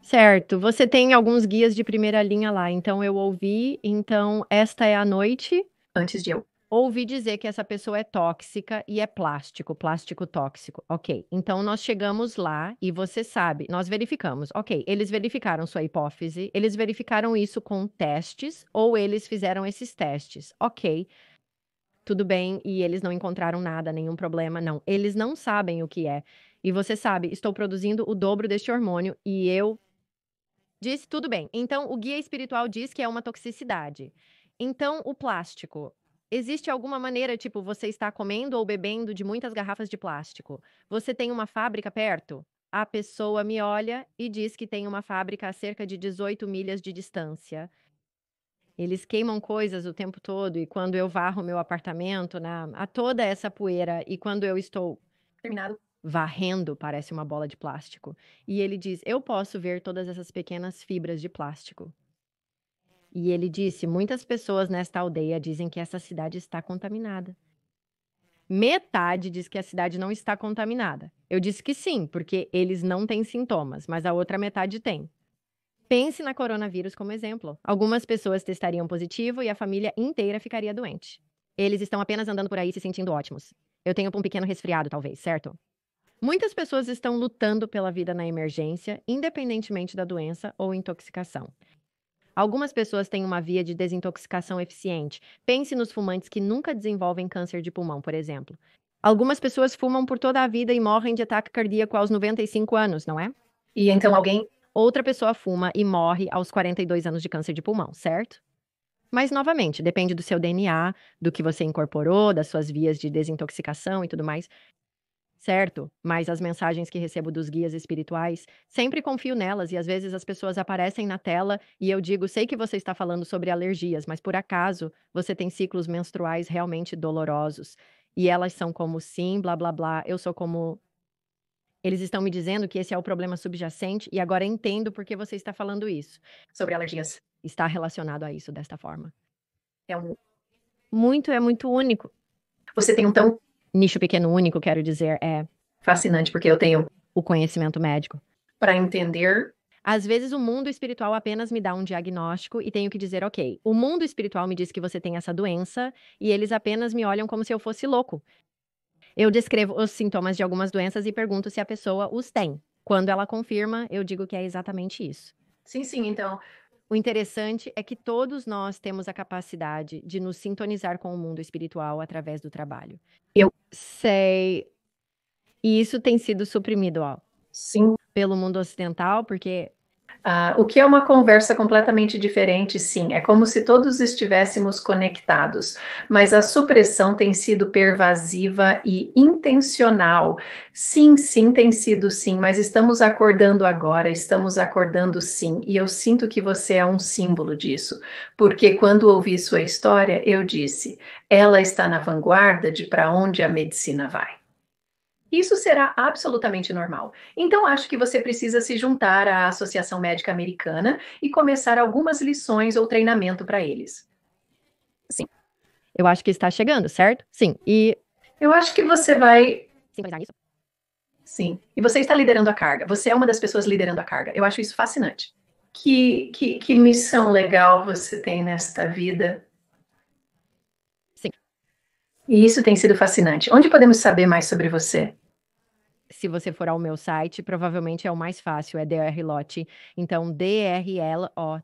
Certo, você tem alguns guias de primeira linha lá, então eu ouvi, então esta é a noite. antes de eu. Ouvi dizer que essa pessoa é tóxica e é plástico, plástico tóxico. Ok, então nós chegamos lá e você sabe, nós verificamos. Ok, eles verificaram sua hipófise, eles verificaram isso com testes ou eles fizeram esses testes. Ok, tudo bem, e eles não encontraram nada, nenhum problema, não. Eles não sabem o que é. E você sabe, estou produzindo o dobro deste hormônio e eu disse: "Tudo bem". Então o guia espiritual diz que é uma toxicidade. Então o plástico, existe alguma maneira, tipo, você está comendo ou bebendo de muitas garrafas de plástico. Você tem uma fábrica perto? A pessoa me olha e diz que tem uma fábrica a cerca de 18 milhas de distância. Eles queimam coisas o tempo todo e quando eu varro meu apartamento, né, há toda essa poeira e quando eu estou Terminado. varrendo, parece uma bola de plástico. E ele diz: "Eu posso ver todas essas pequenas fibras de plástico". E ele disse: "Muitas pessoas nesta aldeia dizem que essa cidade está contaminada". Metade diz que a cidade não está contaminada. Eu disse que sim, porque eles não têm sintomas, mas a outra metade tem. Pense na coronavírus como exemplo. Algumas pessoas testariam positivo e a família inteira ficaria doente. Eles estão apenas andando por aí se sentindo ótimos. Eu tenho um pequeno resfriado, talvez, certo? Muitas pessoas estão lutando pela vida na emergência, independentemente da doença ou intoxicação. Algumas pessoas têm uma via de desintoxicação eficiente. Pense nos fumantes que nunca desenvolvem câncer de pulmão, por exemplo. Algumas pessoas fumam por toda a vida e morrem de ataque cardíaco aos 95 anos, não é? E então alguém Outra pessoa fuma e morre aos 42 anos de câncer de pulmão, certo? Mas, novamente, depende do seu DNA, do que você incorporou, das suas vias de desintoxicação e tudo mais, certo? Mas as mensagens que recebo dos guias espirituais, sempre confio nelas e às vezes as pessoas aparecem na tela e eu digo: sei que você está falando sobre alergias, mas por acaso você tem ciclos menstruais realmente dolorosos? E elas são como sim, blá blá blá, eu sou como. Eles estão me dizendo que esse é o problema subjacente e agora entendo por que você está falando isso. sobre alergias. Está relacionado a isso desta forma. É um Muito, é muito único. Você tem um tão Nicho pequeno único, quero dizer, é fascinante, porque eu tenho o conhecimento médico. para entender. Às vezes o mundo espiritual apenas me dá um diagnóstico e tenho que dizer: "Ok, o mundo espiritual me diz que você tem essa doença", e eles apenas me olham como se eu fosse louco. Eu descrevo os sintomas de algumas doenças e pergunto se a pessoa os tem. Quando ela confirma, eu digo que é exatamente isso. Sim, sim, então O interessante é que todos nós temos a capacidade de nos sintonizar com o mundo espiritual através do trabalho. Eu Sei. E isso tem sido suprimido, ó, sim. pelo mundo ocidental, porque O que é uma conversa completamente diferente, sim. É como se todos estivéssemos conectados, mas a supressão tem sido pervasiva e intencional. Sim, sim, tem sido sim, mas estamos acordando agora, estamos acordando sim, e eu sinto que você é um símbolo disso, porque quando ouvi sua história, eu disse: ela está na vanguarda de para onde a medicina vai. Isso será absolutamente normal. Então, acho que você precisa se juntar à Associação Médica Americana e começar algumas lições ou treinamento para eles. Sim, eu acho que está chegando, certo? Sim, e eu acho que você vai. sincronizar isso? Sim. E você está liderando a carga. Você é uma das pessoas liderando a carga. Eu acho isso fascinante. Que missão legal você tem nesta vida. Sim. E isso tem sido fascinante. Onde podemos saber mais sobre você? Se você for ao meu site, provavelmente é o mais fácil, é drlotte, então drlotte.com.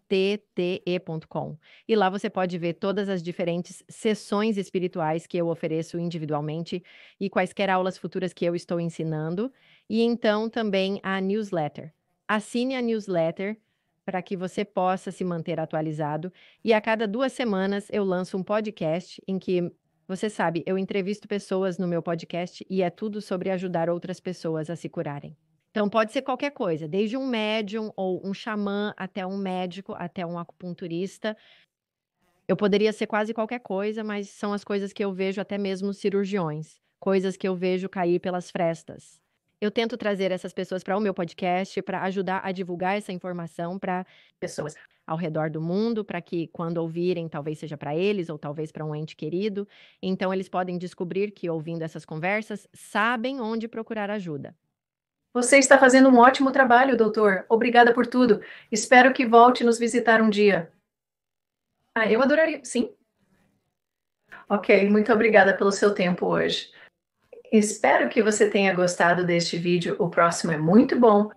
E lá você pode ver todas as diferentes sessões espirituais que eu ofereço individualmente e quaisquer aulas futuras que eu estou ensinando, e então também a newsletter. Assine a newsletter para que você possa se manter atualizado, e a cada 2 semanas eu lanço um podcast em que você sabe, eu entrevisto pessoas no meu podcast e é tudo sobre ajudar outras pessoas a se curarem. Então pode ser qualquer coisa, desde um médium ou um xamã, até um médico, até um acupunturista. Eu poderia ser quase qualquer coisa, mas são as coisas que eu vejo até mesmo cirurgiões, coisas que eu vejo cair pelas frestas. Eu tento trazer essas pessoas para o meu podcast para ajudar a divulgar essa informação para pessoas ao redor do mundo, para que quando ouvirem, talvez seja para eles ou talvez para um ente querido, então eles podem descobrir que ouvindo essas conversas, sabem onde procurar ajuda. Você está fazendo um ótimo trabalho, doutor. Obrigada por tudo. Espero que volte nos visitar um dia. Ah, eu adoraria, sim. Ok, muito obrigada pelo seu tempo hoje. Espero que você tenha gostado deste vídeo. O próximo é muito bom.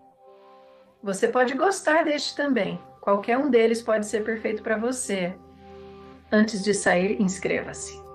Você pode gostar deste também. Qualquer um deles pode ser perfeito para você. Antes de sair, inscreva-se.